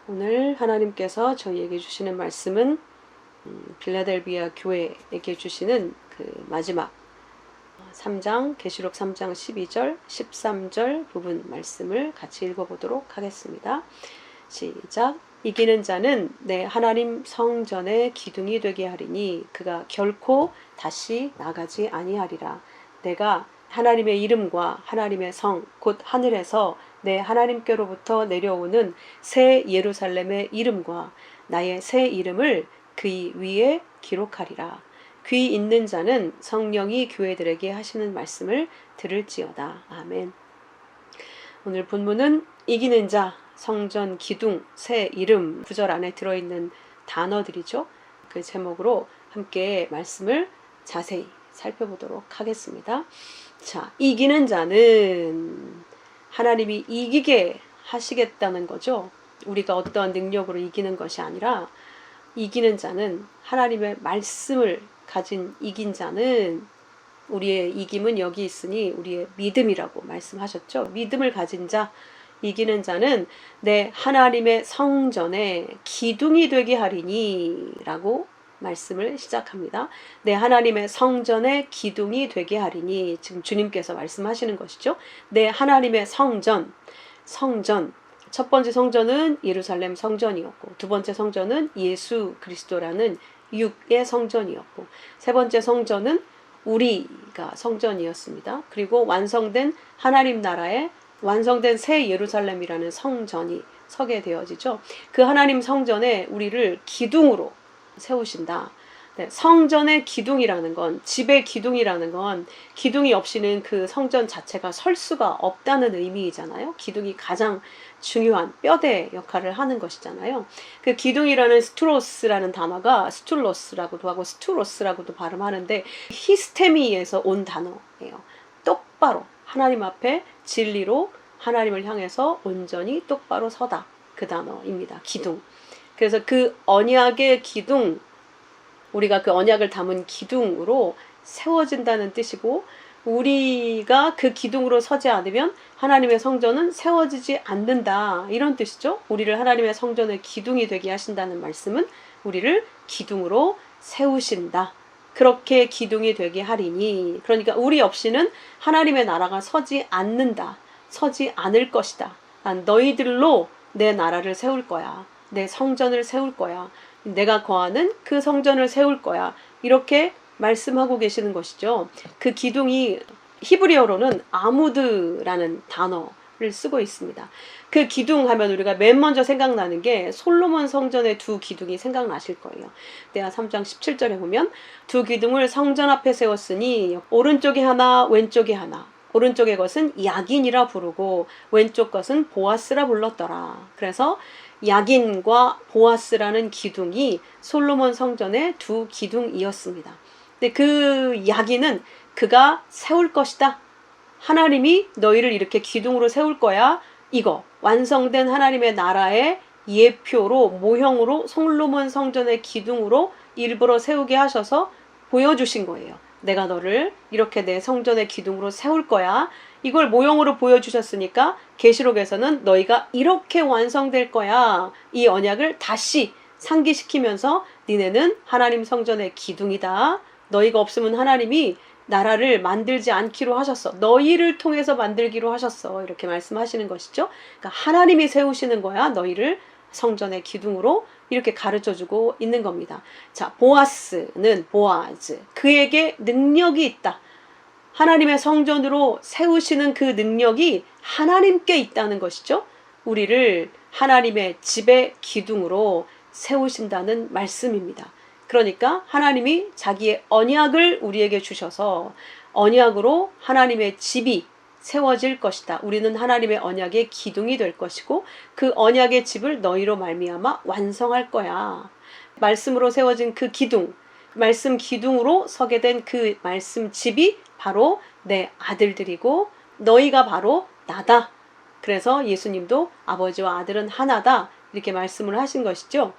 오늘 하나님께서 저희에게 주시는 말씀은 빌라델비아 교회에게 주시는 그 마지막 3장 계시록 3장 12절 13절 부분 말씀을 같이 읽어보도록 하겠습니다. 시작. 이기는 자는 내 하나님 성전의 기둥이 되게 하리니 그가 결코 다시 나가지 아니하리라. 내가 하나님의 이름과 하나님의 성 곧 하늘에서 내 하나님께로부터 내려오는 새 예루살렘의 이름과 나의 새 이름을 그의 위에 기록하리라. 귀 있는 자는 성령이 교회들에게 하시는 말씀을 들을지어다. 아멘. 오늘 본문은 이기는 자, 성전 기둥, 새 이름 구절 안에 들어있는 단어들이죠. 그 제목으로 함께 말씀을 자세히 살펴보도록 하겠습니다. 자, 이기는 자는 하나님이 이기게 하시겠다는 거죠. 우리가 어떠한 능력으로 이기는 것이 아니라 이기는 자는 하나님의 말씀을 가진 이긴 자는 우리의 이김은 여기 있으니 우리의 믿음이라고 말씀하셨죠. 믿음을 가진 자, 이기는 자는 내 하나님의 성전에 기둥이 되게 하리니 라고 말씀을 시작합니다. 내 하나님의 성전에 기둥이 되게 하리니 지금 주님께서 말씀하시는 것이죠. 내 하나님의 성전 첫 번째 성전은 예루살렘 성전이었고 두 번째 성전은 예수 그리스도라는 육의 성전이었고 세 번째 성전은 우리가 성전이었습니다. 그리고 완성된 하나님 나라의 완성된 새 예루살렘이라는 성전이 서게 되어지죠. 그 하나님 성전에 우리를 기둥으로 세우신다. 네, 성전의 기둥이라는 건, 집의 기둥이라는 건 기둥이 없이는 그 성전 자체가 설 수가 없다는 의미이잖아요. 기둥이 가장 중요한 뼈대 역할을 하는 것이잖아요. 그 기둥이라는 스투로스라는 단어가 스툴로스라고도 하고 스투로스라고도 발음하는데 히스테미에서 온 단어예요. 똑바로 하나님 앞에 진리로 하나님을 향해서 온전히 똑바로 서다. 그 단어입니다. 기둥. 그래서 그 언약의 기둥, 우리가 그 언약을 담은 기둥으로 세워진다는 뜻이고 우리가 그 기둥으로 서지 않으면 하나님의 성전은 세워지지 않는다. 이런 뜻이죠. 우리를 하나님의 성전의 기둥이 되게 하신다는 말씀은 우리를 기둥으로 세우신다. 그렇게 기둥이 되게 하리니 그러니까 우리 없이는 하나님의 나라가 서지 않는다. 서지 않을 것이다. 난 너희들로 내 나라를 세울 거야. 내 성전을 세울 거야. 내가 거하는 그 성전을 세울 거야. 이렇게 말씀하고 계시는 것이죠. 그 기둥이 히브리어로는 아무드라는 단어를 쓰고 있습니다. 그 기둥 하면 우리가 맨 먼저 생각나는 게 솔로몬 성전의 두 기둥이 생각나실 거예요. 내가 3장 17절에 보면 두 기둥을 성전 앞에 세웠으니 오른쪽에 하나 왼쪽에 하나 오른쪽의 것은 야긴이라 부르고 왼쪽 것은 보아스라 불렀더라. 그래서 야긴과 보아스라는 기둥이 솔로몬 성전의 두 기둥이었습니다. 근데 그 야긴은 그가 세울 것이다. 하나님이 너희를 이렇게 기둥으로 세울 거야. 이거 완성된 하나님의 나라의 예표로 모형으로 솔로몬 성전의 기둥으로 일부러 세우게 하셔서 보여주신 거예요. 내가 너를 이렇게 내 성전의 기둥으로 세울 거야. 이걸 모형으로 보여주셨으니까 계시록에서는 너희가 이렇게 완성될 거야. 이 언약을 다시 상기시키면서 니네는 하나님 성전의 기둥이다. 너희가 없으면 하나님이 나라를 만들지 않기로 하셨어. 너희를 통해서 만들기로 하셨어. 이렇게 말씀하시는 것이죠. 그러니까 하나님이 세우시는 거야. 너희를 성전의 기둥으로 이렇게 가르쳐주고 있는 겁니다. 자, 보아스는 보아즈. 그에게 능력이 있다. 하나님의 성전으로 세우시는 그 능력이 하나님께 있다는 것이죠. 우리를 하나님의 집의 기둥으로 세우신다는 말씀입니다. 그러니까 하나님이 자기의 언약을 우리에게 주셔서 언약으로 하나님의 집이 세워질 것이다. 우리는 하나님의 언약의 기둥이 될 것이고 그 언약의 집을 너희로 말미암아 완성할 거야. 말씀으로 세워진 그 기둥, 말씀 기둥으로 서게 된 그 말씀 집이 바로 내 아들들이고 너희가 바로 나다. 그래서 예수님도 아버지와 아들은 하나다. 이렇게 말씀을 하신 것이죠.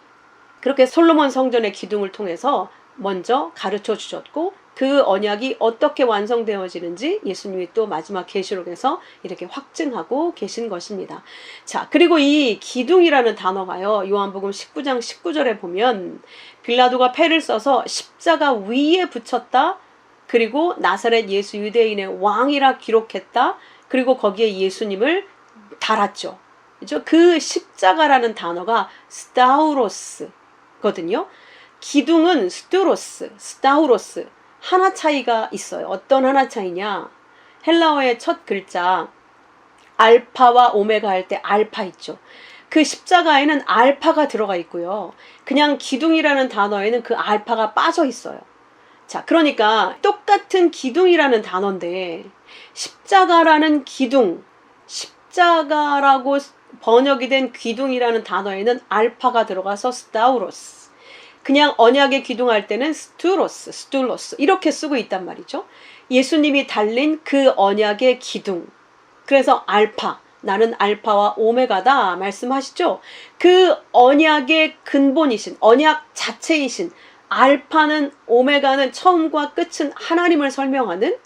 그렇게 솔로몬 성전의 기둥을 통해서 먼저 가르쳐 주셨고 그 언약이 어떻게 완성되어지는지 예수님이 또 마지막 계시록에서 이렇게 확증하고 계신 것입니다. 자, 그리고 이 기둥이라는 단어가요, 요한복음 19장 19절에 보면 빌라도가 패를 써서 십자가 위에 붙였다. 그리고 나사렛 예수 유대인의 왕이라 기록했다. 그리고 거기에 예수님을 달았죠. 그죠? 그 십자가라는 단어가 스타우로스거든요. 기둥은 스투로스, 스타우로스. 하나 차이가 있어요. 어떤 하나 차이냐? 헬라어의 첫 글자 알파와 오메가 할 때 알파 있죠. 그 십자가에는 알파가 들어가 있고요. 그냥 기둥이라는 단어에는 그 알파가 빠져 있어요. 자, 그러니까 똑같은 기둥이라는 단어인데 십자가라는 기둥, 십자가라고 번역이 된 기둥이라는 단어에는 알파가 들어가서 스타우로스. 그냥 언약의 기둥 할 때는 스투로스, 스툴로스 이렇게 쓰고 있단 말이죠. 예수님이 달린 그 언약의 기둥. 그래서 알파, 나는 알파와 오메가다 말씀하시죠. 그 언약의 근본이신, 언약 자체이신 알파는 오메가는 처음과 끝은 하나님을 설명하는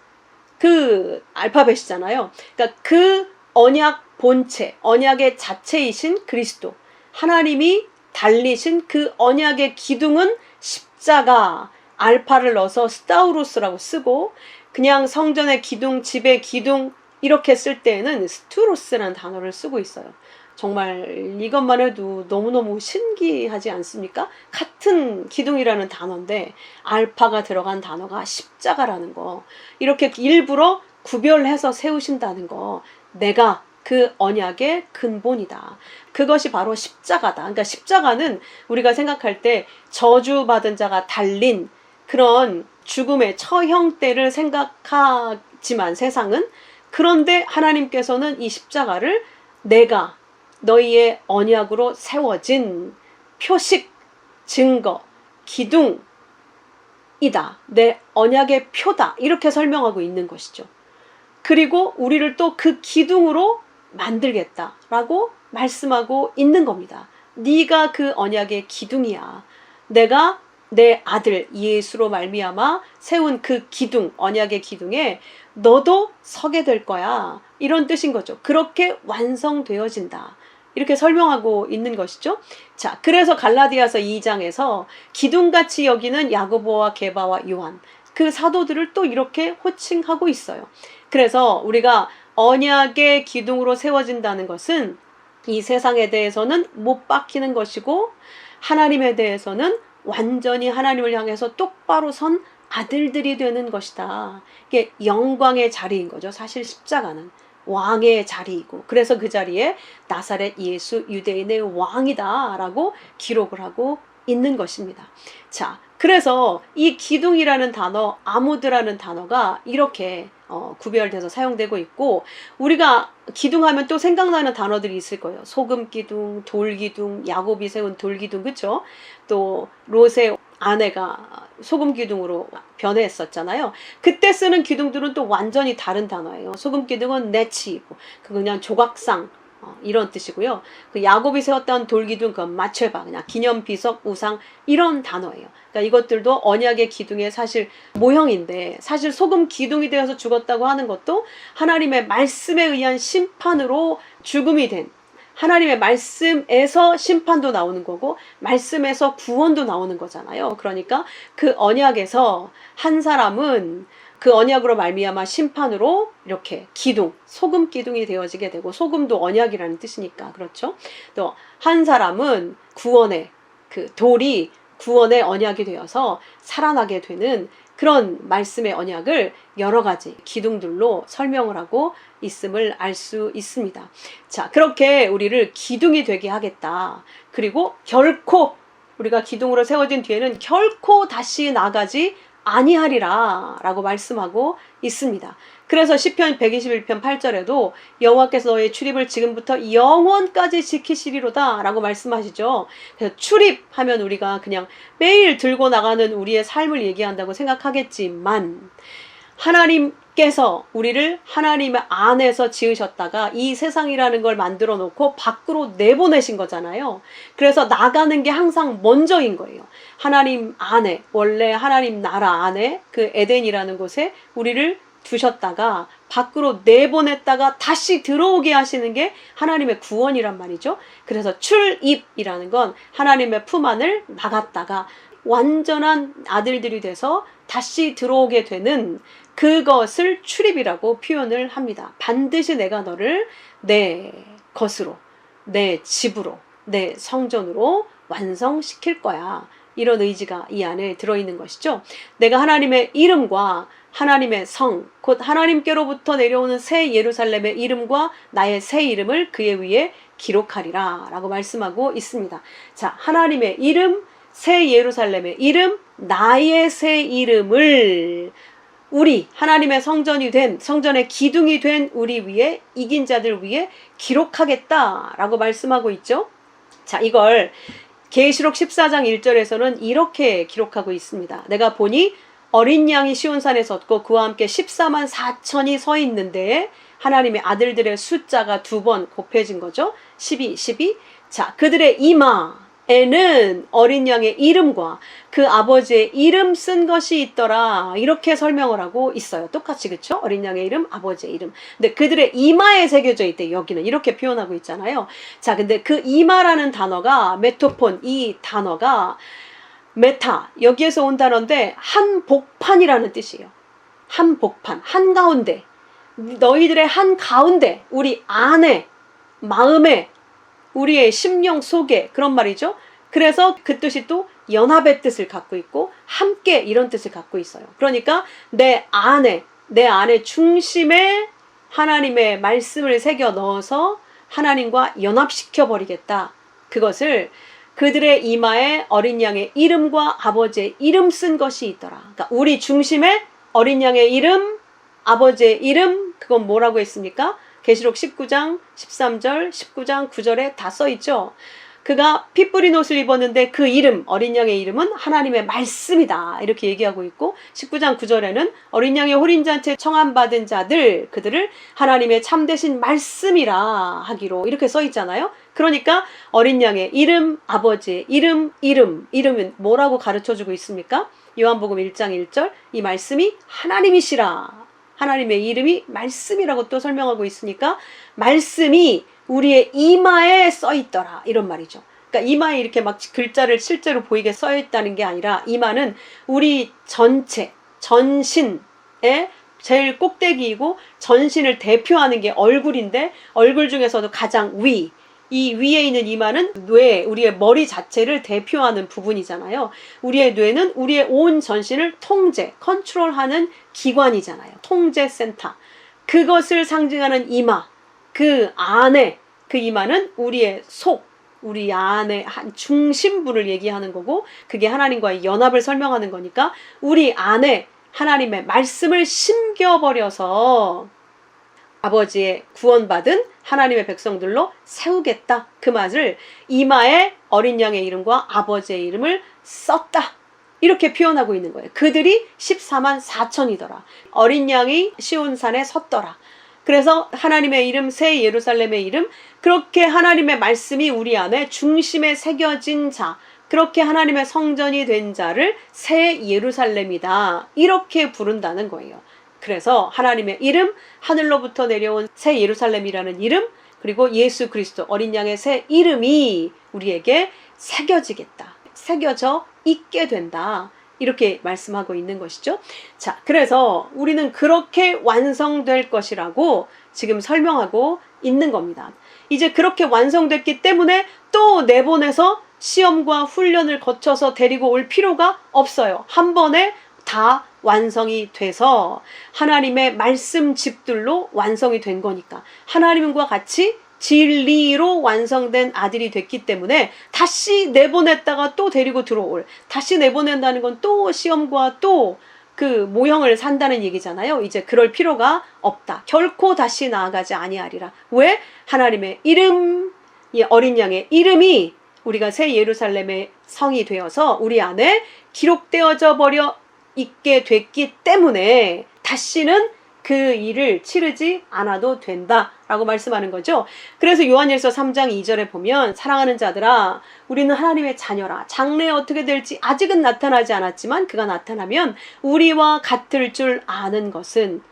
그 알파벳이잖아요. 그러니까 그 언약 본체, 언약의 자체이신 그리스도, 하나님이 달리신 그 언약의 기둥은 십자가, 알파를 넣어서 스타우로스라고 쓰고, 그냥 성전의 기둥, 집의 기둥 이렇게 쓸 때에는 스투로스라는 단어를 쓰고 있어요. 정말 이것만 해도 너무너무 신기하지 않습니까? 같은 기둥이라는 단어인데 알파가 들어간 단어가 십자가라는 거, 이렇게 일부러 구별해서 세우신다는 거, 내가 그 언약의 근본이다. 그것이 바로 십자가다. 그러니까 십자가는 우리가 생각할 때 저주받은 자가 달린 그런 죽음의 처형대를 생각하지만 세상은, 그런데 하나님께서는 이 십자가를 내가 너희의 언약으로 세워진 표식, 증거, 기둥이다. 내 언약의 표다. 이렇게 설명하고 있는 것이죠. 그리고 우리를 또 그 기둥으로 만들겠다라고 말씀하고 있는 겁니다. 네가 그 언약의 기둥이야. 내가 내 아들 예수로 말미암아 세운 그 기둥, 언약의 기둥에 너도 서게 될 거야. 이런 뜻인 거죠. 그렇게 완성되어진다. 이렇게 설명하고 있는 것이죠. 자, 그래서 갈라디아서 2장에서 기둥같이 여기는 야고보와 게바와 요한, 그 사도들을 또 이렇게 호칭하고 있어요. 그래서 우리가 언약의 기둥으로 세워진다는 것은 이 세상에 대해서는 못 박히는 것이고, 하나님에 대해서는 완전히 하나님을 향해서 똑바로 선 아들들이 되는 것이다. 이게 영광의 자리인 거죠. 사실 십자가는 왕의 자리이고, 그래서 그 자리에 나사렛 예수 유대인의 왕이다 라고 기록을 하고 있는 것입니다. 자, 그래서 이 기둥이라는 단어, 아무드라는 단어가 이렇게 구별돼서 사용되고 있고, 우리가 기둥하면 또 생각나는 단어들이 있을 거예요. 소금 기둥, 돌 기둥, 야곱이 세운 돌 기둥, 그쵸? 또 롯의 아내가 소금 기둥으로 변했었잖아요. 그때 쓰는 기둥들은 또 완전히 다른 단어예요. 소금 기둥은 네치이고, 그 그냥 조각상 이런 뜻이고요. 그 야곱이 세웠던 돌기둥, 그 마체바, 그냥 기념, 비석, 우상 이런 단어예요. 그러니까 이것들도 언약의 기둥의 사실 모형인데, 사실 소금 기둥이 되어서 죽었다고 하는 것도 하나님의 말씀에 의한 심판으로 죽음이 된, 하나님의 말씀에서 심판도 나오는 거고 말씀에서 구원도 나오는 거잖아요. 그러니까 그 언약에서 한 사람은 그 언약으로 말미암아 심판으로 이렇게 기둥, 소금 기둥이 되어지게 되고, 소금도 언약이라는 뜻이니까 그렇죠. 또 한 사람은 구원의 그 돌이 구원의 언약이 되어서 살아나게 되는 그런 말씀의 언약을 여러 가지 기둥들로 설명을 하고 있음을 알 수 있습니다. 자, 그렇게 우리를 기둥이 되게 하겠다. 그리고 결코 우리가 기둥으로 세워진 뒤에는 결코 다시 나가지 아니하리라 라고 말씀하고 있습니다. 그래서 시편 121편 8절에도 여호와께서 너의 출입을 지금부터 영원까지 지키시리로다 라고 말씀하시죠. 그래서 출입하면 우리가 그냥 매일 들고 나가는 우리의 삶을 얘기한다고 생각하겠지만, 하나님께서 우리를 하나님 안에서 지으셨다가 이 세상이라는 걸 만들어 놓고 밖으로 내보내신 거잖아요. 그래서 나가는 게 항상 먼저인 거예요. 하나님 안에, 원래 하나님 나라 안에 그 에덴이라는 곳에 우리를 두셨다가 밖으로 내보냈다가 다시 들어오게 하시는 게 하나님의 구원이란 말이죠. 그래서 출입이라는 건 하나님의 품 안을 막았다가 완전한 아들들이 돼서 다시 들어오게 되는 그것을 출입이라고 표현을 합니다. 반드시 내가 너를 내 것으로, 내 집으로, 내 성전으로 완성시킬 거야. 이런 의지가 이 안에 들어있는 것이죠. 내가 하나님의 이름과 하나님의 성, 곧 하나님께로부터 내려오는 새 예루살렘의 이름과 나의 새 이름을 그의 위에 기록하리라 라고 말씀하고 있습니다. 자, 하나님의 이름, 새 예루살렘의 이름, 나의 새 이름을 우리 하나님의 성전이 된, 성전의 기둥이 된 우리 위에, 이긴 자들 위에 기록하겠다라고 말씀하고 있죠. 자, 이걸 계시록 14장 1절에서는 이렇게 기록하고 있습니다. 내가 보니 어린 양이 시온산에 섰고 그와 함께 14만 4천이 서 있는데 하나님의 아들들의 숫자가 2번 곱해진 거죠. 12. 자, 그들의 이마에는 어린 양의 이름과 그 아버지의 이름 쓴 것이 있더라. 이렇게 설명을 하고 있어요. 똑같이, 그쵸? 어린 양의 이름, 아버지의 이름. 근데 그들의 이마에 새겨져 있대. 여기는 이렇게 표현하고 있잖아요. 자, 근데 그 이마라는 단어가 메토폰, 이 단어가 메타, 여기에서 온 단어인데 한복판이라는 뜻이에요. 한복판, 한가운데, 너희들의 한가운데, 우리 안에, 마음에, 우리의 심령 속에, 그런 말이죠. 그래서 그 뜻이 또 연합의 뜻을 갖고 있고 함께 이런 뜻을 갖고 있어요. 그러니까 내 안에 중심에 하나님의 말씀을 새겨 넣어서 하나님과 연합시켜 버리겠다. 그것을 그들의 이마에 어린 양의 이름과 아버지의 이름 쓴 것이 있더라. 그러니까 우리 중심에 어린 양의 이름, 아버지의 이름, 그건 뭐라고 했습니까? 계시록 19장 13절, 19장 9절에 다 써 있죠. 그가 피 뿌린 옷을 입었는데 그 이름, 어린 양의 이름은 하나님의 말씀이다. 이렇게 얘기하고 있고 19장 9절에는 어린 양의 홀인잔치에 청함받은 자들, 그들을 하나님의 참되신 말씀이라 하기로 이렇게 써 있잖아요. 그러니까 어린 양의 이름, 아버지의 이름은 뭐라고 가르쳐주고 있습니까? 요한복음 1장 1절, 이 말씀이 하나님이시라. 하나님의 이름이 말씀이라고 또 설명하고 있으니까 말씀이 우리의 이마에 써 있더라. 이런 말이죠. 그러니까 이마에 이렇게 막 글자를 실제로 보이게 써 있다는 게 아니라 이마는 우리 전체, 전신의 제일 꼭대기이고 전신을 대표하는 게 얼굴인데 얼굴 중에서도 가장 위, 이 위에 있는 이마는 뇌, 우리의 머리 자체를 대표하는 부분이잖아요. 우리의 뇌는 우리의 온 전신을 통제, 컨트롤하는 기관이잖아요. 통제센터. 그것을 상징하는 이마, 그 안에, 그 이마는 우리의 속, 우리 안에 한 중심부를 얘기하는 거고 그게 하나님과의 연합을 설명하는 거니까 우리 안에 하나님의 말씀을 심겨버려서 아버지의 구원받은 하나님의 백성들로 세우겠다. 그 말을 이마에 어린 양의 이름과 아버지의 이름을 썼다. 이렇게 표현하고 있는 거예요. 그들이 14만 4천이더라. 어린 양이 시온산에 섰더라. 그래서 하나님의 이름, 새 예루살렘의 이름, 그렇게 하나님의 말씀이 우리 안에 중심에 새겨진 자, 그렇게 하나님의 성전이 된 자를 새 예루살렘이다. 이렇게 부른다는 거예요. 그래서 하나님의 이름, 하늘로부터 내려온 새 예루살렘이라는 이름, 그리고 예수 그리스도 어린 양의 새 이름이 우리에게 새겨지겠다. 새겨져 있게 된다. 이렇게 말씀하고 있는 것이죠. 자, 그래서 우리는 그렇게 완성될 것이라고 지금 설명하고 있는 겁니다. 이제 그렇게 완성됐기 때문에 또 내보내서 시험과 훈련을 거쳐서 데리고 올 필요가 없어요. 한 번에 다 완성이 돼서 하나님의 말씀 집들로 완성이 된 거니까 하나님과 같이 진리로 완성된 아들이 됐기 때문에 다시 내보냈다가 또 데리고 들어올, 다시 내보낸다는 건 또 시험과 또 그 모형을 산다는 얘기잖아요. 이제 그럴 필요가 없다. 결코 다시 나아가지 아니하리라. 왜? 하나님의 이름, 이 어린 양의 이름이 우리가 새 예루살렘의 성이 되어서 우리 안에 기록되어져 버려 있게 됐기 때문에 다시는 그 일을 치르지 않아도 된다라고 말씀하는 거죠. 그래서 요한일서 3장 2절에 보면 사랑하는 자들아 우리는 하나님의 자녀라. 장래에 어떻게 될지 아직은 나타나지 않았지만 그가 나타나면 우리와 같을 줄 아는 것은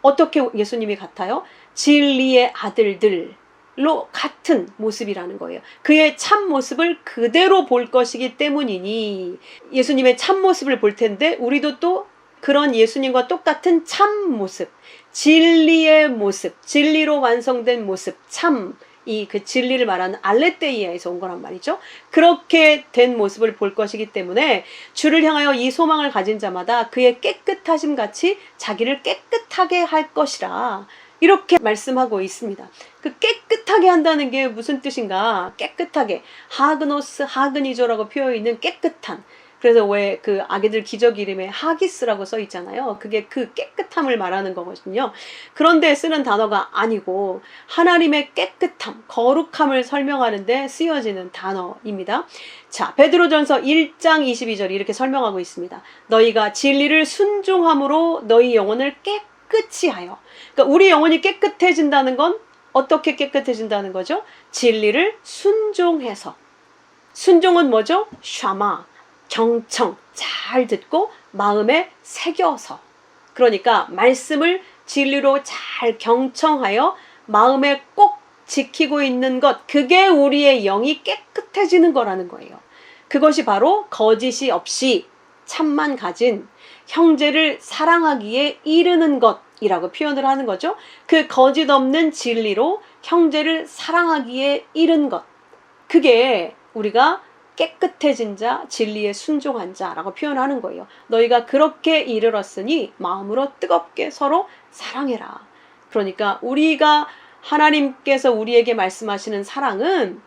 어떻게 예수님이 같아요? 진리의 아들들로 같은 모습이라는 거예요. 그의 참 모습을 그대로 볼 것이기 때문이니 예수님의 참 모습을 볼 텐데 우리도 또 그런 예수님과 똑같은 참 모습, 진리의 모습, 진리로 완성된 모습, 참, 이 그 진리를 말하는 알레테이아에서 온 거란 말이죠. 그렇게 된 모습을 볼 것이기 때문에 주를 향하여 이 소망을 가진 자마다 그의 깨끗하심 같이 자기를 깨끗하게 할 것이라. 이렇게 말씀하고 있습니다. 그 깨끗하게 한다는 게 무슨 뜻인가? 깨끗하게. 하그노스, 하그니조라고 표현이 있는 깨끗한. 그래서 왜 그 아기들 기저귀 이름에 하기스라고 써 있잖아요. 그게 그 깨끗함을 말하는 거거든요. 그런데 쓰는 단어가 아니고 하나님의 깨끗함, 거룩함을 설명하는 데 쓰여지는 단어입니다. 자, 베드로전서 1장 22절 이렇게 설명하고 있습니다. 너희가 진리를 순종함으로 너희 영혼을 깨끗이 하여. 그러니까 우리 영혼이 깨끗해진다는 건 어떻게 깨끗해진다는 거죠? 진리를 순종해서. 순종은 뭐죠? 샤마. 경청, 잘 듣고 마음에 새겨서. 그러니까 말씀을 진리로 잘 경청하여 마음에 꼭 지키고 있는 것, 그게 우리의 영이 깨끗해지는 거라는 거예요. 그것이 바로 거짓이 없이 참만 가진 형제를 사랑하기에 이르는 것이라고 표현을 하는 거죠. 그 거짓 없는 진리로 형제를 사랑하기에 이른 것. 그게 우리가 깨끗해진 자, 진리에 순종한 자라고 표현하는 거예요. 너희가 그렇게 이르렀으니 마음으로 뜨겁게 서로 사랑해라. 그러니까 우리가 하나님께서 우리에게 말씀하시는 사랑은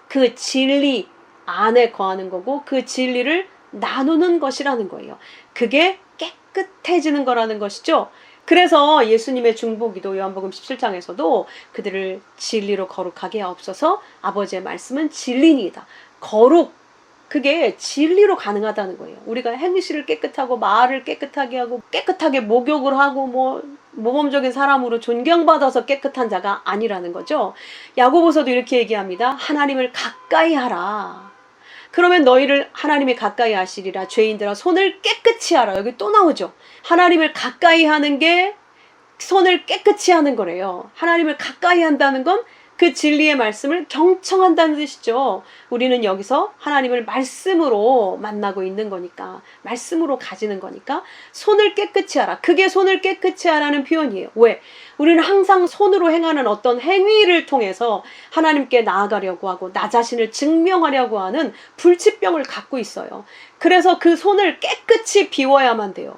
그 진리 안에 거하는 거고 그 진리를 나누는 것이라는 거예요. 그게 깨끗해지는 거라는 것이죠. 그래서 예수님의 중보기도 요한복음 17장에서도 그들을 진리로 거룩하게 하옵소서. 아버지의 말씀은 진리니이다. 거룩, 그게 진리로 가능하다는 거예요. 우리가 행실을 깨끗하고 말을 깨끗하게 하고 깨끗하게 목욕을 하고 모범적인 사람으로 존경받아서 깨끗한 자가 아니라는 거죠. 야고보서도 이렇게 얘기합니다. 하나님을 가까이 하라. 그러면 너희를 하나님이 가까이 하시리라. 죄인들아 손을 깨끗이 하라. 여기 또 나오죠. 하나님을 가까이 하는 게 손을 깨끗이 하는 거래요. 하나님을 가까이 한다는 건 그 진리의 말씀을 경청한다는 뜻이죠. 우리는 여기서 하나님을 말씀으로 만나고 있는 거니까, 말씀으로 가지는 거니까 손을 깨끗이 하라. 그게 손을 깨끗이 하라는 표현이에요. 왜? 우리는 항상 손으로 행하는 어떤 행위를 통해서 하나님께 나아가려고 하고 나 자신을 증명하려고 하는 불치병을 갖고 있어요. 그래서 그 손을 깨끗이 비워야만 돼요.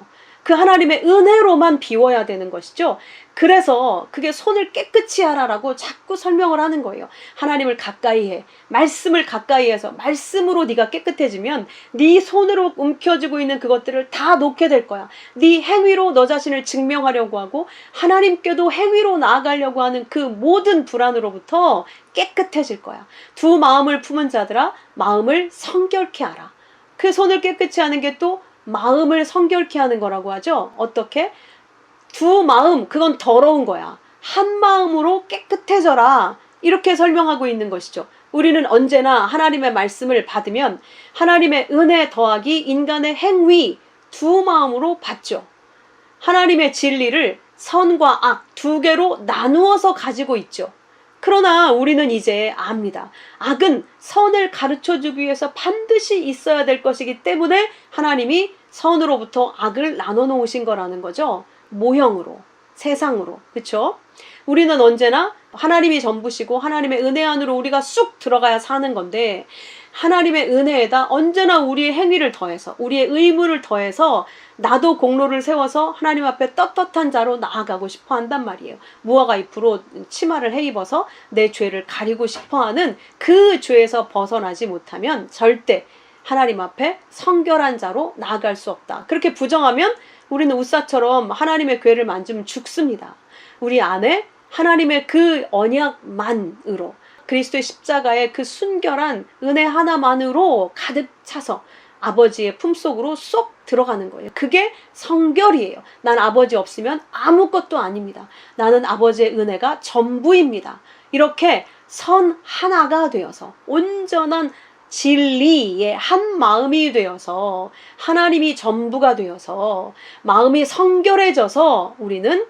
그 하나님의 은혜로만 비워야 되는 것이죠. 그래서 그게 손을 깨끗이 하라라고 자꾸 설명을 하는 거예요. 하나님을 가까이 해. 말씀을 가까이 해서 말씀으로 네가 깨끗해지면 네 손으로 움켜쥐고 있는 그것들을 다 놓게 될 거야. 네 행위로 너 자신을 증명하려고 하고 하나님께도 행위로 나아가려고 하는 그 모든 불안으로부터 깨끗해질 거야. 두 마음을 품은 자들아 마음을 성결케 하라. 그 손을 깨끗이 하는 게 또 마음을 성결케 하는 거라고 하죠. 어떻게? 두 마음, 그건 더러운 거야. 한 마음으로 깨끗해져라. 이렇게 설명하고 있는 것이죠. 우리는 언제나 하나님의 말씀을 받으면 하나님의 은혜 더하기 인간의 행위 두 마음으로 받죠. 하나님의 진리를 선과 악 두 개로 나누어서 가지고 있죠. 그러나 우리는 이제 압니다. 악은 선을 가르쳐주기 위해서 반드시 있어야 될 것이기 때문에 하나님이 선으로부터 악을 나눠 놓으신 거라는 거죠. 모형으로, 세상으로. 그렇죠? 우리는 언제나 하나님이 전부시고 하나님의 은혜 안으로 우리가 쑥 들어가야 사는 건데 하나님의 은혜에다 언제나 우리의 행위를 더해서 우리의 의무를 더해서 나도 공로를 세워서 하나님 앞에 떳떳한 자로 나아가고 싶어 한단 말이에요. 무화과 잎으로 치마를 헤입어서 내 죄를 가리고 싶어 하는 그 죄에서 벗어나지 못하면 절대 하나님 앞에 성결한 자로 나아갈 수 없다. 그렇게 부정하면 우리는 우사처럼 하나님의 궤를 만지면 죽습니다. 우리 안에 하나님의 그 언약만으로 그리스도의 십자가의 그 순결한 은혜 하나만으로 가득 차서 아버지의 품속으로 쏙 들어가는 거예요. 그게 성결이에요. 난 아버지 없으면 아무것도 아닙니다. 나는 아버지의 은혜가 전부입니다. 이렇게 선 하나가 되어서 온전한 진리의 한 마음이 되어서 하나님이 전부가 되어서 마음이 성결해져서 우리는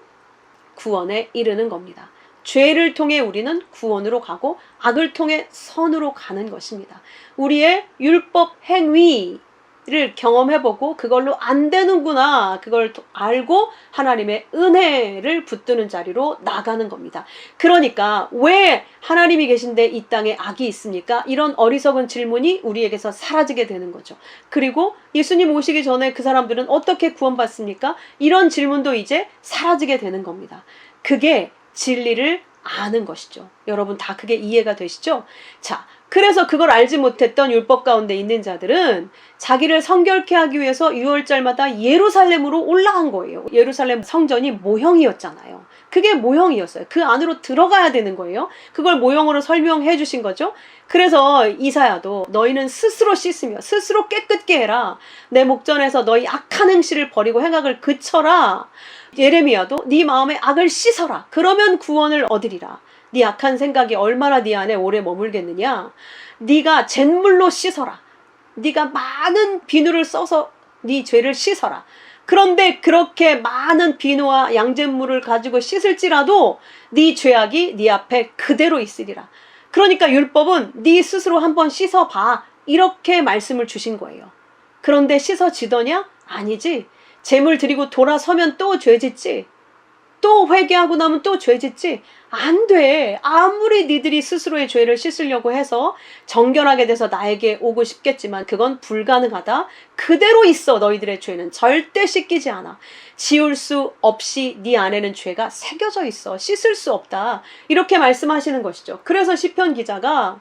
구원에 이르는 겁니다. 죄를 통해 우리는 구원으로 가고 악을 통해 선으로 가는 것입니다. 우리의 율법 행위를 경험해보고 그걸로 안 되는구나 그걸 알고 하나님의 은혜를 붙드는 자리로 나가는 겁니다. 그러니까 왜 하나님이 계신데 이 땅에 악이 있습니까? 이런 어리석은 질문이 우리에게서 사라지게 되는 거죠. 그리고 예수님 오시기 전에 그 사람들은 어떻게 구원받습니까? 이런 질문도 이제 사라지게 되는 겁니다. 그게 진리를 아는 것이죠. 여러분 다 그게 이해가 되시죠? 자, 그래서 그걸 알지 못했던 율법 가운데 있는 자들은 자기를 성결케 하기 위해서 유월절마다 예루살렘으로 올라간 거예요. 예루살렘 성전이 모형이었잖아요. 그게 모형이었어요. 그 안으로 들어가야 되는 거예요. 그걸 모형으로 설명해 주신 거죠. 그래서 이사야도 너희는 스스로 씻으며 스스로 깨끗게 해라. 내 목전에서 너희 악한 행실을 버리고 행악을 그쳐라. 예레미야도 네 마음의 악을 씻어라. 그러면 구원을 얻으리라. 네 악한 생각이 얼마나 네 안에 오래 머물겠느냐. 네가 잿물로 씻어라. 네가 많은 비누를 써서 네 죄를 씻어라. 그런데 그렇게 많은 비누와 양잿물을 가지고 씻을지라도 네 죄악이 네 앞에 그대로 있으리라. 그러니까 율법은 네 스스로 한번 씻어봐. 이렇게 말씀을 주신 거예요. 그런데 씻어지더냐? 아니지. 제물 드리고 돌아서면 또 죄짓지. 또 회개하고 나면 또 죄짓지. 안 돼. 아무리 니들이 스스로의 죄를 씻으려고 해서 정결하게 돼서 나에게 오고 싶겠지만 그건 불가능하다. 그대로 있어. 너희들의 죄는 절대 씻기지 않아. 지울 수 없이 네 안에는 죄가 새겨져 있어. 씻을 수 없다. 이렇게 말씀하시는 것이죠. 그래서 시편 기자가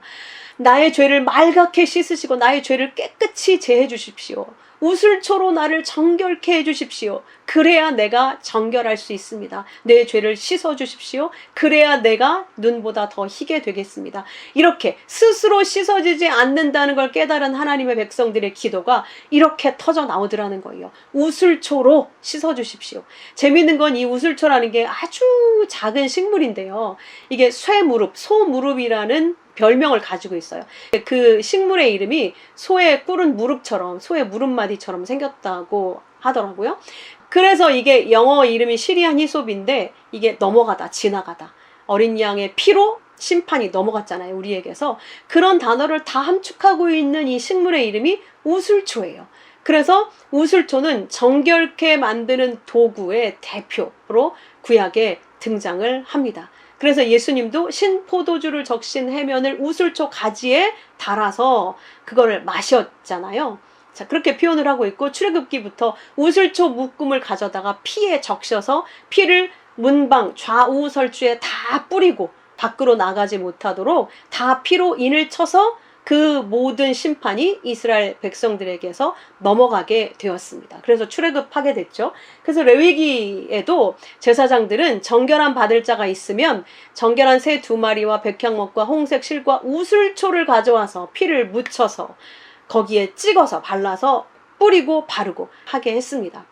나의 죄를 말갛게 씻으시고 나의 죄를 깨끗이 제해 주십시오. 우슬초로 나를 정결케 해주십시오. 그래야 내가 정결할 수 있습니다. 내 죄를 씻어주십시오. 그래야 내가 눈보다 더 희게 되겠습니다. 이렇게 스스로 씻어지지 않는다는 걸 깨달은 하나님의 백성들의 기도가 이렇게 터져 나오더라는 거예요. 우슬초로 씻어주십시오. 재밌는 건 이 우슬초라는 게 아주 작은 식물인데요. 이게 쇠무릎, 소무릎이라는 별명을 가지고 있어요. 그 식물의 이름이 소의 꿇은 무릎처럼, 소의 무릎마디처럼 생겼다고 하더라고요. 그래서 이게 영어 이름이 시리안 히솝인데 이게 넘어가다, 지나가다. 어린 양의 피로 심판이 넘어갔잖아요, 우리에게서. 그런 단어를 다 함축하고 있는 이 식물의 이름이 우슬초예요. 그래서 우슬초는 정결케 만드는 도구의 대표로 구약에 등장을 합니다. 그래서 예수님도 신포도주를 적신 해면을 우슬초 가지에 달아서 그거를 마셨잖아요. 자, 그렇게 표현을 하고 있고 출애굽기부터 우슬초 묶음을 가져다가 피에 적셔서 피를 문방 좌우 설주에 다 뿌리고 밖으로 나가지 못하도록 다 피로 인을 쳐서 그 모든 심판이 이스라엘 백성들에게서 넘어가게 되었습니다. 그래서 출애굽하게 됐죠. 그래서 레위기에도 제사장들은 정결한 받을 자가 있으면 정결한 새 2마리와 백향목과 홍색 실과 우슬초를 가져와서 피를 묻혀서 거기에 찍어서 발라서 뿌리고 바르고 하게 했습니다.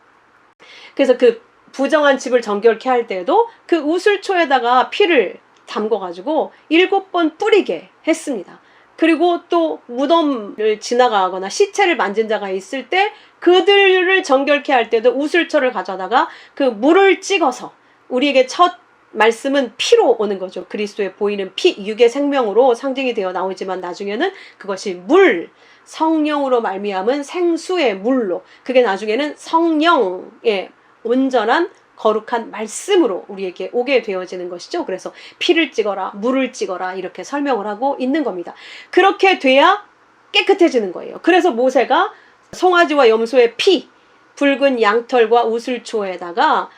그래서 그 부정한 집을 정결케 할 때에도 그 우슬초에다가 피를 담궈가지고 7번 뿌리게 했습니다. 그리고 또 무덤을 지나가거나 시체를 만진 자가 있을 때 그들을 정결케 할 때도 우슬초를 가져다가 그 물을 찍어서, 우리에게 첫 말씀은 피로 오는 거죠. 그리스도의 보이는 피, 육의 생명으로 상징이 되어 나오지만 나중에는 그것이 물, 성령으로 말미암은 생수의 물로, 그게 나중에는 성령의 온전한 거룩한 말씀으로 우리에게 오게 되어지는 것이죠. 그래서 피를 찍어라, 물을 찍어라 이렇게 설명을 하고 있는 겁니다. 그렇게 돼야 깨끗해지는 거예요. 그래서 모세가 송아지와 염소의 피, 붉은 양털과 우슬초에다가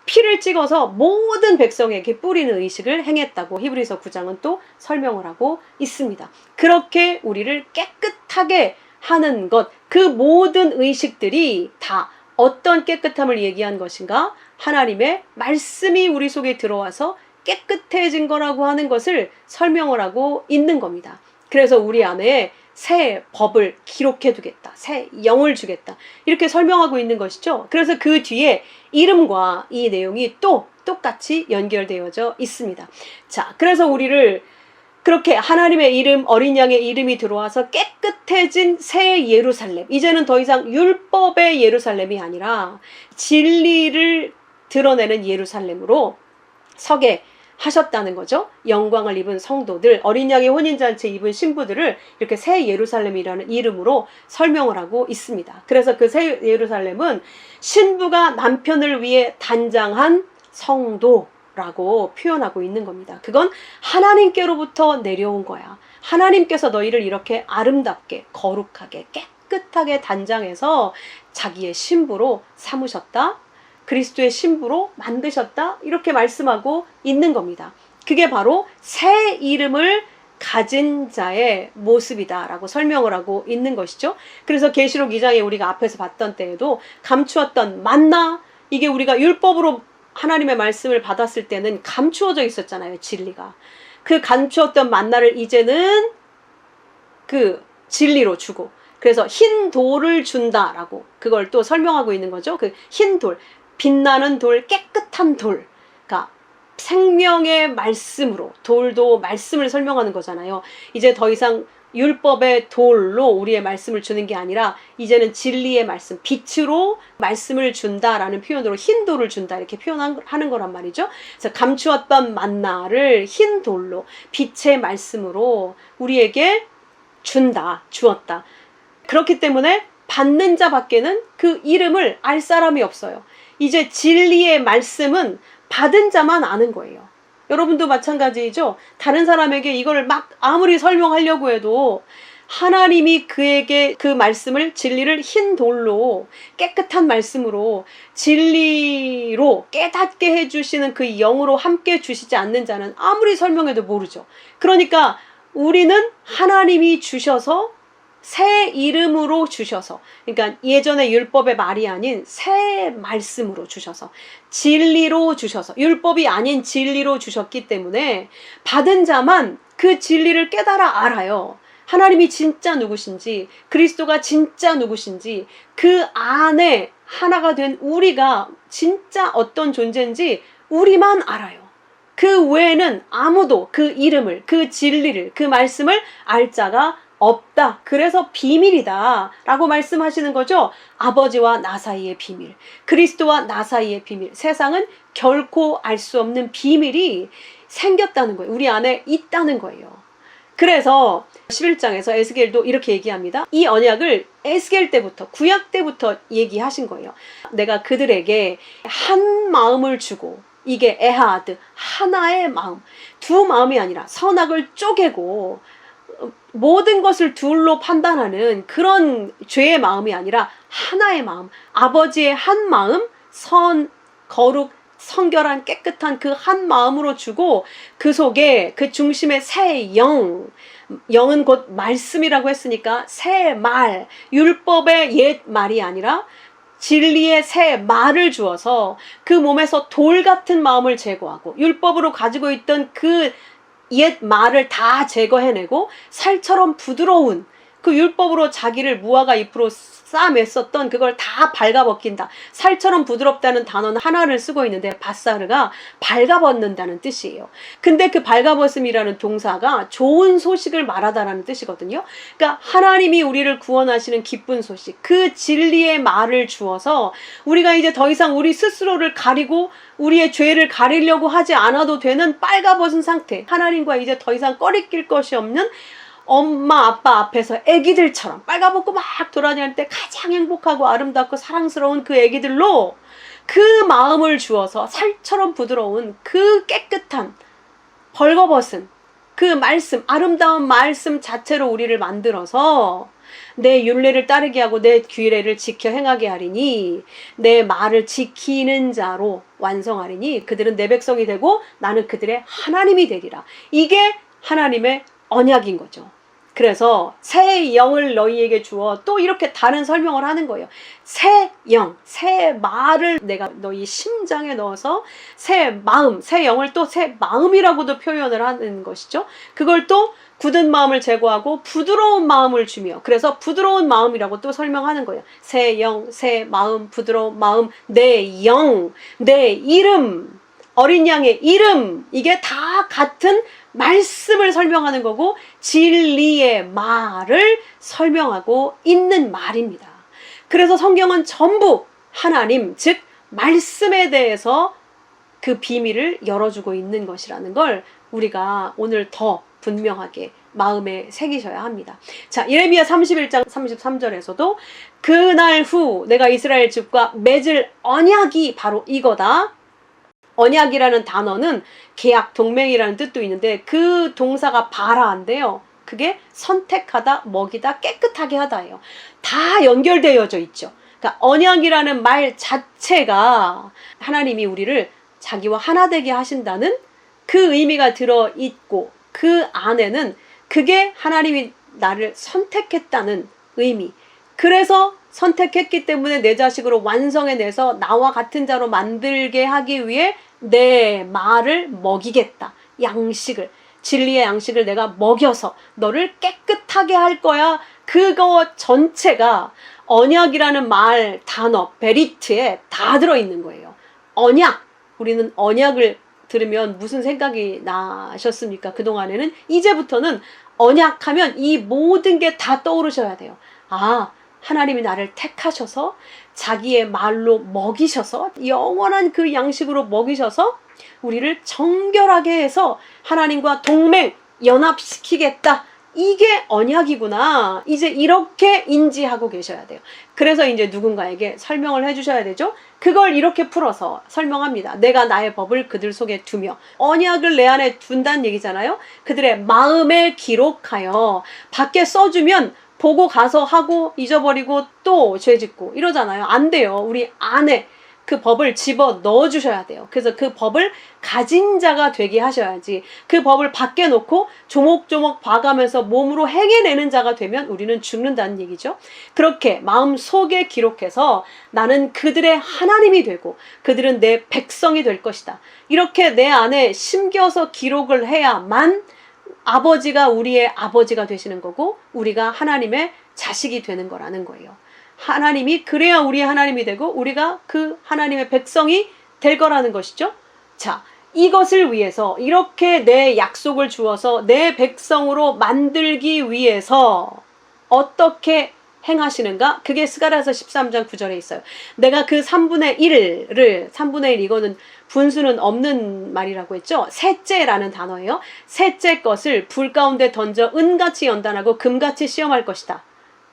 피를 찍어서 모든 백성에게 뿌리는 의식을 행했다고 히브리서 9장은 또 설명을 하고 있습니다. 그렇게 우리를 깨끗하게 하는 것, 그 모든 의식들이 다 어떤 깨끗함을 얘기한 것인가? 하나님의 말씀이 우리 속에 들어와서 깨끗해진 거라고 하는 것을 설명을 하고 있는 겁니다. 그래서 우리 안에 새 법을 기록해 두겠다. 새 영을 주겠다. 이렇게 설명하고 있는 것이죠. 그래서 그 뒤에 이름과 이 내용이 또 똑같이 연결되어져 있습니다. 자, 그래서 우리를 그렇게 하나님의 이름, 어린 양의 이름이 들어와서 깨끗해진 새 예루살렘. 이제는 더 이상 율법의 예루살렘이 아니라 진리를 드러내는 예루살렘으로 서게 하셨다는 거죠. 영광을 입은 성도들, 어린 양의 혼인잔치에 입은 신부들을 이렇게 새 예루살렘이라는 이름으로 설명을 하고 있습니다. 그래서 그 새 예루살렘은 신부가 남편을 위해 단장한 성도라고 표현하고 있는 겁니다. 그건 하나님께로부터 내려온 거야. 하나님께서 너희를 이렇게 아름답게, 거룩하게, 깨끗하게 단장해서 자기의 신부로 삼으셨다. 그리스도의 신부로 만드셨다. 이렇게 말씀하고 있는 겁니다. 그게 바로 새 이름을 가진 자의 모습이다 라고 설명을 하고 있는 것이죠. 그래서 계시록 2장에 우리가 앞에서 봤던 때에도 감추었던 만나, 이게 우리가 율법으로 하나님의 말씀을 받았을 때는 감추어져 있었잖아요. 진리가. 그 감추었던 만나를 이제는 그 진리로 주고, 그래서 흰 돌을 준다라고 그걸 또 설명하고 있는 거죠. 그 흰 돌, 빛나는 돌, 깨끗한 돌, 그러니까 생명의 말씀으로, 돌도 말씀을 설명하는 거잖아요. 이제 더 이상 율법의 돌로 우리의 말씀을 주는 게 아니라 이제는 진리의 말씀, 빛으로 말씀을 준다라는 표현으로 흰 돌을 준다 이렇게 표현하는 거란 말이죠. 그래서 감추었던 만나를 흰 돌로, 빛의 말씀으로 우리에게 준다, 주었다. 그렇기 때문에 받는 자밖에는 그 이름을 알 사람이 없어요. 이제 진리의 말씀은 받은 자만 아는 거예요. 여러분도 마찬가지죠. 다른 사람에게 이걸 막 아무리 설명하려고 해도 하나님이 그에게 그 말씀을, 진리를 흰 돌로, 깨끗한 말씀으로, 진리로 깨닫게 해주시는 그 영으로 함께 주시지 않는 자는 아무리 설명해도 모르죠. 그러니까 우리는 하나님이 주셔서 새 이름으로 주셔서, 그러니까 예전의 율법의 말이 아닌 새 말씀으로 주셔서, 진리로 주셔서, 율법이 아닌 진리로 주셨기 때문에 받은 자만 그 진리를 깨달아 알아요. 하나님이 진짜 누구신지, 그리스도가 진짜 누구신지, 그 안에 하나가 된 우리가 진짜 어떤 존재인지 우리만 알아요. 그 외에는 아무도 그 이름을, 그 진리를, 그 말씀을 알 자가 없다. 그래서 비밀이다 라고 말씀하시는 거죠. 아버지와 나 사이의 비밀, 그리스도와 나 사이의 비밀, 세상은 결코 알 수 없는 비밀이 생겼다는 거예요. 우리 안에 있다는 거예요. 그래서 11장에서 에스겔도 이렇게 얘기합니다. 이 언약을 에스겔 때부터, 구약 때부터 얘기하신 거예요. 내가 그들에게 한 마음을 주고, 이게 에하드, 하나의 마음, 두 마음이 아니라 선악을 쪼개고 모든 것을 둘로 판단하는 그런 죄의 마음이 아니라 하나의 마음, 아버지의 한 마음, 선, 거룩, 성결한 깨끗한 그 한 마음으로 주고, 그 속에 그 중심에 새 영, 영은 곧 말씀이라고 했으니까 새 말, 율법의 옛 말이 아니라 진리의 새 말을 주어서 그 몸에서 돌 같은 마음을 제거하고, 율법으로 가지고 있던 그 옛 말을 다 제거해내고 살처럼 부드러운, 그 율법으로 자기를 무화과 잎으로 싸맸었던 그걸 다 발가벗긴다. 살처럼 부드럽다는 단어는 하나를 쓰고 있는데 바사르가 발가벗는다는 뜻이에요. 근데 그 발가벗음이라는 동사가 좋은 소식을 말하다라는 뜻이거든요. 그러니까 하나님이 우리를 구원하시는 기쁜 소식, 그 진리의 말을 주어서 우리가 이제 더 이상 우리 스스로를 가리고 우리의 죄를 가리려고 하지 않아도 되는 빨가벗은 상태, 하나님과 이제 더 이상 꺼리낄 것이 없는 엄마 아빠 앞에서 애기들처럼 빨가벗고 막 돌아다닐 때 가장 행복하고 아름답고 사랑스러운 그 애기들로 그 마음을 주어서 살처럼 부드러운 그 깨끗한 벌거벗은 그 말씀, 아름다운 말씀 자체로 우리를 만들어서 내 율례를 따르게 하고 내 규례를 지켜 행하게 하리니, 내 말을 지키는 자로 완성하리니 그들은 내 백성이 되고 나는 그들의 하나님이 되리라. 이게 하나님의 언약인 거죠. 그래서 새 영을 너희에게 주어 또 이렇게 다른 설명을 하는 거예요. 새 영, 새 말을 내가 너희 심장에 넣어서 새 마음, 새 영을 또 새 마음이라고도 표현을 하는 것이죠. 그걸 또 굳은 마음을 제거하고 부드러운 마음을 주며, 그래서 부드러운 마음이라고 또 설명하는 거예요. 새 영, 새 마음, 부드러운 마음, 내 영, 내 이름, 어린 양의 이름, 이게 다 같은 말씀을 설명하는 거고 진리의 말을 설명하고 있는 말입니다. 그래서 성경은 전부 하나님, 즉 말씀에 대해서 그 비밀을 열어주고 있는 것이라는 걸 우리가 오늘 더 분명하게 마음에 새기셔야 합니다. 자, 예레미야 31장 33절에서도 그날 후 내가 이스라엘 집과 맺을 언약이 바로 이거다. 언약이라는 단어는 계약, 동맹이라는 뜻도 있는데 그 동사가 바라인데요. 그게 선택하다, 먹이다, 깨끗하게 하다예요. 다 연결되어져 있죠. 그러니까 언약이라는 말 자체가 하나님이 우리를 자기와 하나 되게 하신다는 그 의미가 들어있고, 그 안에는 그게 하나님이 나를 선택했다는 의미. 그래서 선택했기 때문에 내 자식으로 완성해내서 나와 같은 자로 만들게 하기 위해 내 말을 먹이겠다. 양식을, 진리의 양식을 내가 먹여서 너를 깨끗하게 할 거야. 그거 전체가 언약이라는 말, 단어, 베리트에 다 들어있는 거예요. 언약. 우리는 언약을 들으면 무슨 생각이 나셨습니까? 그동안에는. 이제부터는 언약하면 이 모든 게 다 떠오르셔야 돼요. 아, 하나님이 나를 택하셔서 자기의 말로 먹이셔서 영원한 그 양식으로 먹이셔서 우리를 정결하게 해서 하나님과 동맹, 연합시키겠다. 이게 언약이구나. 이제 이렇게 인지하고 계셔야 돼요. 그래서 이제 누군가에게 설명을 해주셔야 되죠. 그걸 이렇게 풀어서 설명합니다. 내가 나의 법을 그들 속에 두며, 언약을 내 안에 둔다는 얘기잖아요. 그들의 마음에 기록하여 밖에 써주면 보고 가서 하고 잊어버리고 또 죄짓고 이러잖아요. 안 돼요. 우리 안에 그 법을 집어 넣어 주셔야 돼요. 그래서 그 법을 가진 자가 되게 하셔야지, 그 법을 밖에 놓고 조목조목 봐가면서 몸으로 행해내는 자가 되면 우리는 죽는다는 얘기죠. 그렇게 마음속에 기록해서 나는 그들의 하나님이 되고 그들은 내 백성이 될 것이다. 이렇게 내 안에 심겨서 기록을 해야만 아버지가 우리의 아버지가 되시는 거고 우리가 하나님의 자식이 되는 거라는 거예요. 하나님이, 그래야 우리의 하나님이 되고 우리가 그 하나님의 백성이 될 거라는 것이죠. 자, 이것을 위해서, 이렇게 내 약속을 주어서 내 백성으로 만들기 위해서 어떻게 행하시는가? 그게 스가랴서 13장 9절에 있어요. 내가 그 3분의 1을, 3분의 1, 이거는 분수는 없는 말이라고 했죠. 셋째라는 단어예요. 셋째 것을 불 가운데 던져 은같이 연단하고 금같이 시험할 것이다.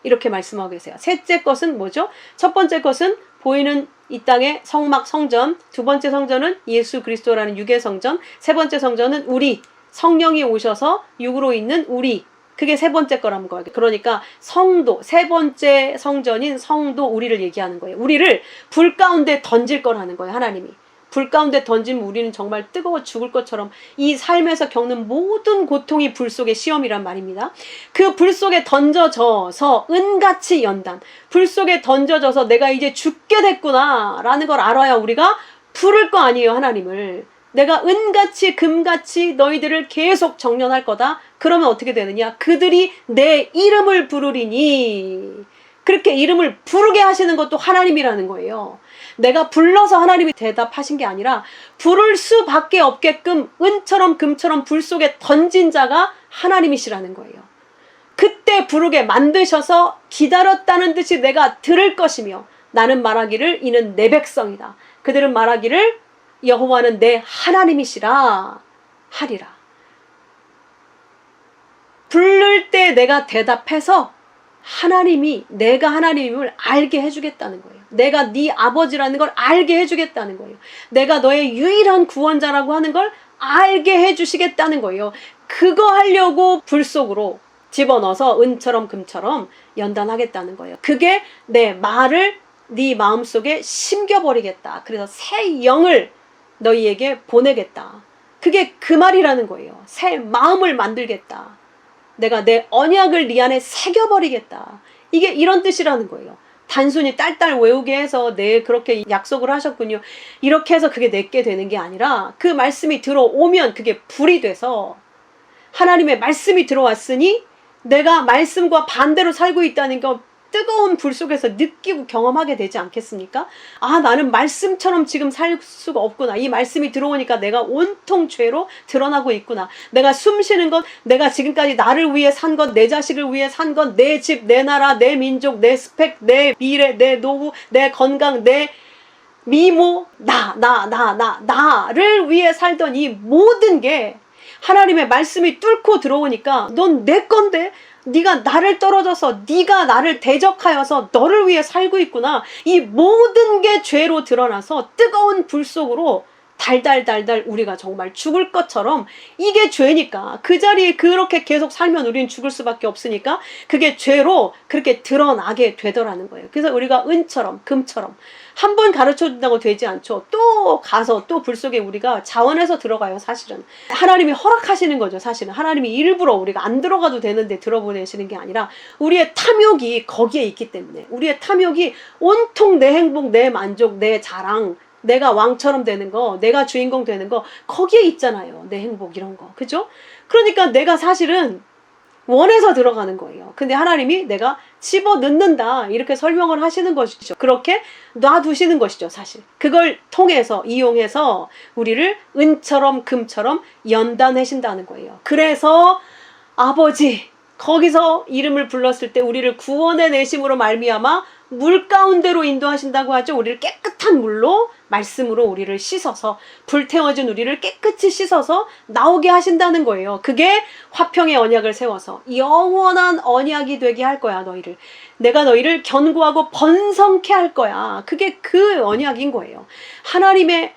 이렇게 말씀하고 계세요. 셋째 것은 뭐죠? 첫 번째 것은 보이는 이 땅의 성막 성전, 두 번째 성전은 예수 그리스도라는 육의 성전, 세 번째 성전은 우리, 성령이 오셔서 육으로 있는 우리, 그게 세 번째 거라는 거예요. 그러니까 성도, 세 번째 성전인 성도, 우리를 얘기하는 거예요. 우리를 불 가운데 던질 거라는 거예요, 하나님이. 불 가운데 던지면 우리는 정말 뜨거워 죽을 것처럼 이 삶에서 겪는 모든 고통이 불 속의 시험이란 말입니다. 그 불 속에 던져져서 은같이 연단, 불 속에 던져져서 내가 이제 죽게 됐구나 라는 걸 알아야 우리가 부를 거 아니에요, 하나님을. 내가 은같이 금같이 너희들을 계속 정련할 거다. 그러면 어떻게 되느냐? 그들이 내 이름을 부르리니. 그렇게 이름을 부르게 하시는 것도 하나님이라는 거예요. 내가 불러서 하나님이 대답하신 게 아니라 부를 수밖에 없게끔 은처럼 금처럼 불 속에 던진 자가 하나님이시라는 거예요. 그때 부르게 만드셔서 기다렸다는 듯이 내가 들을 것이며, 나는 말하기를 이는 내 백성이다. 그들은 말하기를 여호와는 내 하나님이시라 하리라. 부를 때 내가 대답해서 하나님이 내가 하나님임을 알게 해주겠다는 거예요. 내가 네 아버지라는 걸 알게 해주겠다는 거예요. 내가 너의 유일한 구원자라고 하는 걸 알게 해주시겠다는 거예요. 그거 하려고 불 속으로 집어넣어서 은처럼 금처럼 연단하겠다는 거예요. 그게 내 말을 네 마음속에 심겨버리겠다. 그래서 새 영을 너희에게 보내겠다. 그게 그 말이라는 거예요. 새 마음을 만들겠다. 내가 내 언약을 네 안에 새겨버리겠다. 이게 이런 뜻이라는 거예요. 단순히 딸딸 외우게 해서 네 그렇게 약속을 하셨군요, 이렇게 해서 그게 내게 되는 게 아니라 그 말씀이 들어오면 그게 불이 돼서 하나님의 말씀이 들어왔으니 내가 말씀과 반대로 살고 있다는 거 뜨거운 불 속에서 느끼고 경험하게 되지 않겠습니까? 아, 나는 말씀처럼 지금 살 수가 없구나. 이 말씀이 들어오니까 내가 온통 죄로 드러나고 있구나. 내가 숨 쉬는 것, 내가 지금까지 나를 위해 산 것, 내 자식을 위해 산 것, 내 집, 내 나라, 내 민족, 내 스펙, 내 미래, 내 노후, 내 건강, 내 미모, 나를 위해 살던 이 모든 게 하나님의 말씀이 뚫고 들어오니까 넌 내 건데 네가 나를 떨어져서 네가 나를 대적하여서 너를 위해 살고 있구나. 이 모든 게 죄로 드러나서 뜨거운 불 속으로 달달달달 우리가 정말 죽을 것처럼 이게 죄니까 그 자리에 그렇게 계속 살면 우리는 죽을 수밖에 없으니까 그게 죄로 그렇게 드러나게 되더라는 거예요. 그래서 우리가 은처럼 금처럼 한 번 가르쳐 준다고 되지 않죠. 또 가서 또 불 속에 우리가 자원해서 들어가요. 사실은 하나님이 허락하시는 거죠. 사실은 하나님이 일부러 우리가 안 들어가도 되는데 들어보내시는 게 아니라 우리의 탐욕이 거기에 있기 때문에 우리의 탐욕이 온통 내 행복, 내 만족, 내 자랑, 내가 왕처럼 되는 거, 내가 주인공 되는 거 거기에 있잖아요. 내 행복 이런 거. 그죠? 그러니까 내가 사실은 원해서 들어가는 거예요. 근데 하나님이 내가 집어넣는다 이렇게 설명을 하시는 것이죠. 그렇게 놔두시는 것이죠. 사실 그걸 통해서 이용해서 우리를 은처럼 금처럼 연단하신다는 거예요. 그래서 아버지 거기서 이름을 불렀을 때 우리를 구원의 내심으로 말미암아 물 가운데로 인도하신다고 하죠. 우리를 깨끗한 물로 말씀으로 우리를 씻어서 불태워진 우리를 깨끗이 씻어서 나오게 하신다는 거예요. 그게 화평의 언약을 세워서 영원한 언약이 되게 할 거야. 너희를 내가 너희를 견고하고 번성케 할 거야. 그게 그 언약인 거예요. 하나님의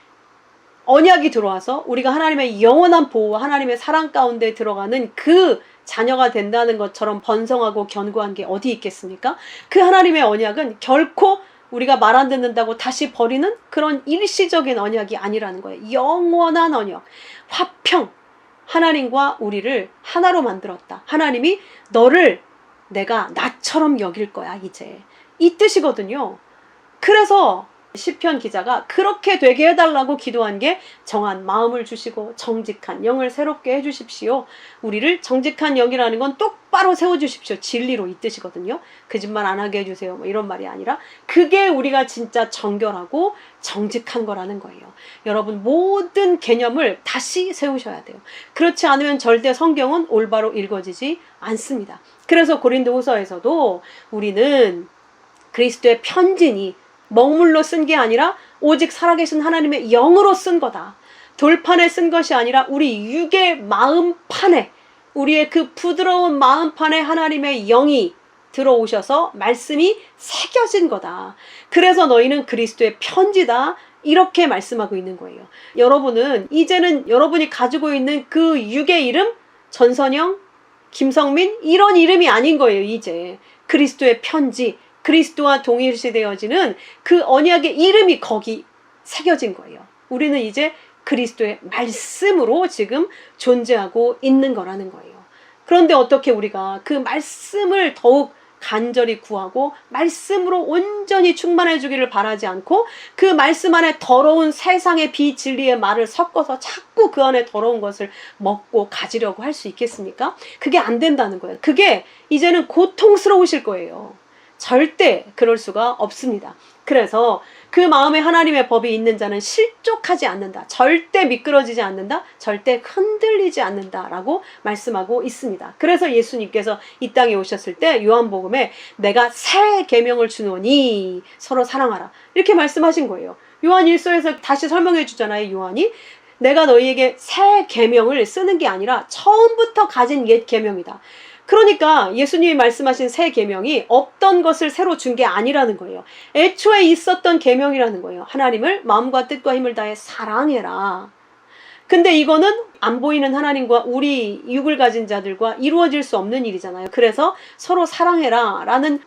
언약이 들어와서 우리가 하나님의 영원한 보호와 하나님의 사랑 가운데 들어가는 그 자녀가 된다는 것처럼 번성하고 견고한 게 어디 있겠습니까? 그 하나님의 언약은 결코 우리가 말 안 듣는다고 다시 버리는 그런 일시적인 언약이 아니라는 거예요. 영원한 언약, 화평, 하나님과 우리를 하나로 만들었다. 하나님이 너를 내가 나처럼 여길 거야 이제 이 뜻이거든요. 그래서 시편 기자가 그렇게 되게 해달라고 기도한 게 정한 마음을 주시고 정직한 영을 새롭게 해주십시오. 우리를 정직한 영이라는 건 똑바로 세워주십시오. 진리로 이 뜻이거든요. 거짓말 안 하게 해주세요. 뭐 이런 말이 아니라 그게 우리가 진짜 정결하고 정직한 거라는 거예요. 여러분 모든 개념을 다시 세우셔야 돼요. 그렇지 않으면 절대 성경은 올바로 읽어지지 않습니다. 그래서 고린도후서에서도 우리는 그리스도의 편지니 먹물로 쓴 게 아니라 오직 살아계신 하나님의 영으로 쓴 거다. 돌판에 쓴 것이 아니라 우리 육의 마음판에 우리의 그 부드러운 마음판에 하나님의 영이 들어오셔서 말씀이 새겨진 거다. 그래서 너희는 그리스도의 편지다. 이렇게 말씀하고 있는 거예요. 여러분은 이제는 여러분이 가지고 있는 그 육의 이름 전선영, 김성민 이런 이름이 아닌 거예요. 이제 그리스도의 편지 그리스도와 동일시되어지는 그 언약의 이름이 거기 새겨진 거예요. 우리는 이제 그리스도의 말씀으로 지금 존재하고 있는 거라는 거예요. 그런데 어떻게 우리가 그 말씀을 더욱 간절히 구하고 말씀으로 온전히 충만해 주기를 바라지 않고 그 말씀 안에 더러운 세상의 비진리의 말을 섞어서 자꾸 그 안에 더러운 것을 먹고 가지려고 할 수 있겠습니까? 그게 안 된다는 거예요. 그게 이제는 고통스러우실 거예요. 절대 그럴 수가 없습니다. 그래서 그 마음에 하나님의 법이 있는 자는 실족하지 않는다. 절대 미끄러지지 않는다. 절대 흔들리지 않는다. 라고 말씀하고 있습니다. 그래서 예수님께서 이 땅에 오셨을 때 요한복음에 내가 새 계명을 주노니 서로 사랑하라. 이렇게 말씀하신 거예요. 요한 1서에서 다시 설명해 주잖아요. 요한이. 내가 너희에게 새 계명을 쓰는 게 아니라 처음부터 가진 옛 계명이다. 그러니까 예수님이 말씀하신 새 계명이 없던 것을 새로 준 게 아니라는 거예요. 애초에 있었던 계명이라는 거예요. 하나님을 마음과 뜻과 힘을 다해 사랑해라. 근데 이거는 안 보이는 하나님과 우리 육을 가진 자들과 이루어질 수 없는 일이잖아요. 그래서 서로 사랑해라 라는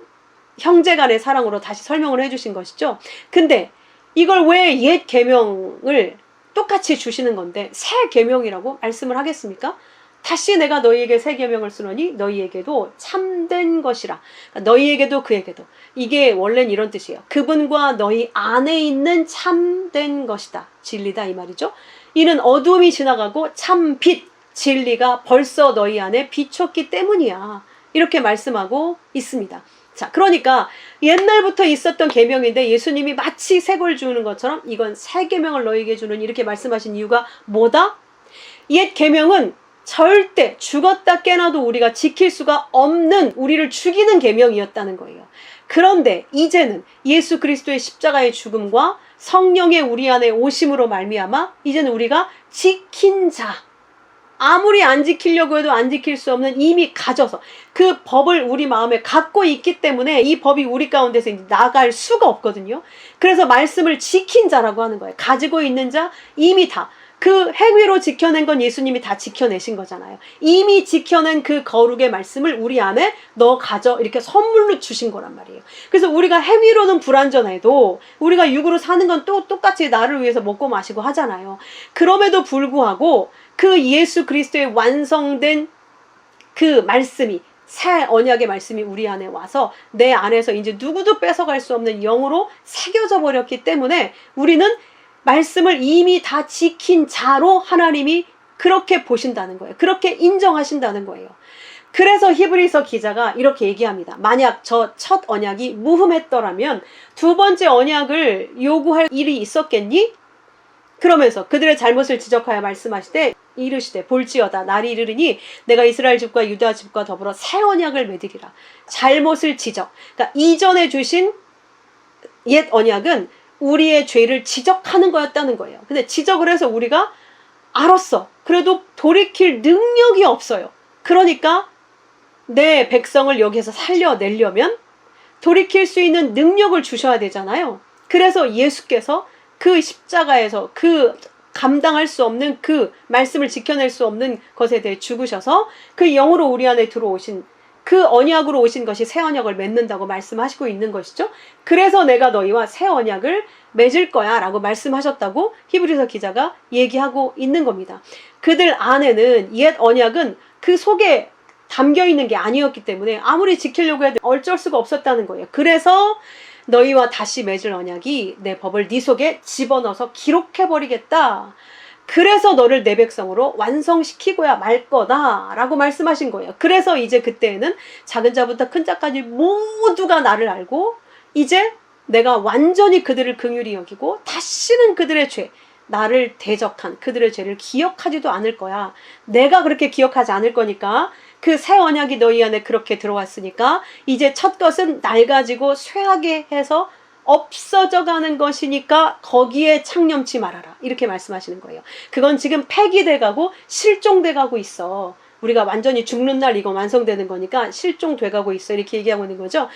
형제간의 사랑으로 다시 설명을 해주신 것이죠. 근데 이걸 왜 옛 계명을 똑같이 주시는 건데 새 계명이라고 말씀을 하겠습니까? 다시 내가 너희에게 새 계명을 쓰노니 너희에게도 참된 것이라. 그러니까 너희에게도 그에게도. 이게 원래는 이런 뜻이에요. 그분과 너희 안에 있는 참된 것이다. 진리다 이 말이죠. 이는 어두움이 지나가고 참 빛, 진리가 벌써 너희 안에 비췄기 때문이야. 이렇게 말씀하고 있습니다. 자, 그러니까 옛날부터 있었던 계명인데 예수님이 마치 새 걸 주는 것처럼 이건 새 계명을 너희에게 주는 이렇게 말씀하신 이유가 뭐다? 옛 계명은 절대 죽었다 깨나도 우리가 지킬 수가 없는 우리를 죽이는 계명이었다는 거예요. 그런데 이제는 예수 그리스도의 십자가의 죽음과 성령의 우리 안에 오심으로 말미암아 이제는 우리가 지킨 자, 아무리 안 지키려고 해도 안 지킬 수 없는 이미 가져서 그 법을 우리 마음에 갖고 있기 때문에 이 법이 우리 가운데서 이제 나갈 수가 없거든요. 그래서 말씀을 지킨 자라고 하는 거예요. 가지고 있는 자 이미 다 그 행위로 지켜낸 건 예수님이 다 지켜내신 거잖아요. 이미 지켜낸 그 거룩의 말씀을 우리 안에 너 가져 이렇게 선물로 주신 거란 말이에요. 그래서 우리가 행위로는 불완전해도 우리가 육으로 사는 건 또 똑같이 나를 위해서 먹고 마시고 하잖아요. 그럼에도 불구하고 그 예수 그리스도의 완성된 그 말씀이 새 언약의 말씀이 우리 안에 와서 내 안에서 이제 누구도 뺏어갈 수 없는 영으로 새겨져 버렸기 때문에 우리는 말씀을 이미 다 지킨 자로 하나님이 그렇게 보신다는 거예요. 그렇게 인정하신다는 거예요. 그래서 히브리서 기자가 이렇게 얘기합니다. 만약 저 첫 언약이 무흠했더라면 두 번째 언약을 요구할 일이 있었겠니? 그러면서 그들의 잘못을 지적하여 말씀하시되 이르시되 볼지어다 날이 이르리니 내가 이스라엘 집과 유다 집과 더불어 새 언약을 맺으리라. 잘못을 지적. 그러니까 이전에 주신 옛 언약은 우리의 죄를 지적하는 거였다는 거예요. 근데 지적을 해서 우리가 알았어. 그래도 돌이킬 능력이 없어요. 그러니까 내 백성을 여기에서 살려내려면 돌이킬 수 있는 능력을 주셔야 되잖아요. 그래서 예수께서 그 십자가에서 그 감당할 수 없는 그 말씀을 지켜낼 수 없는 것에 대해 죽으셔서 그 영으로 우리 안에 들어오신 그 언약으로 오신 것이 새 언약을 맺는다고 말씀하시고 있는 것이죠. 그래서 내가 너희와 새 언약을 맺을 거야 라고 말씀하셨다고 히브리서 기자가 얘기하고 있는 겁니다. 그들 안에는 옛 언약은 그 속에 담겨 있는 게 아니었기 때문에 아무리 지키려고 해도 어쩔 수가 없었다는 거예요. 그래서 너희와 다시 맺을 언약이 내 법을 네 속에 집어넣어서 기록해버리겠다. 그래서 너를 내 백성으로 완성시키고야 말 거다 라고 말씀하신 거예요. 그래서 이제 그때에는 작은 자부터 큰 자까지 모두가 나를 알고 이제 내가 완전히 그들을 긍휼히 여기고 다시는 그들의 죄, 나를 대적한 그들의 죄를 기억하지도 않을 거야. 내가 그렇게 기억하지 않을 거니까 그 새 언약이 너희 안에 그렇게 들어왔으니까 이제 첫 것은 낡아지고 쇠하게 해서 없어져 가는 것이니까 거기에 창념치 말아라. 이렇게 말씀하시는 거예요. 그건 지금 폐기돼 가고 실종돼 가고 있어. 우리가 완전히 죽는 날 이거 완성되는 거니까 실종돼 가고 있어. 이렇게 얘기하고 있는 거죠.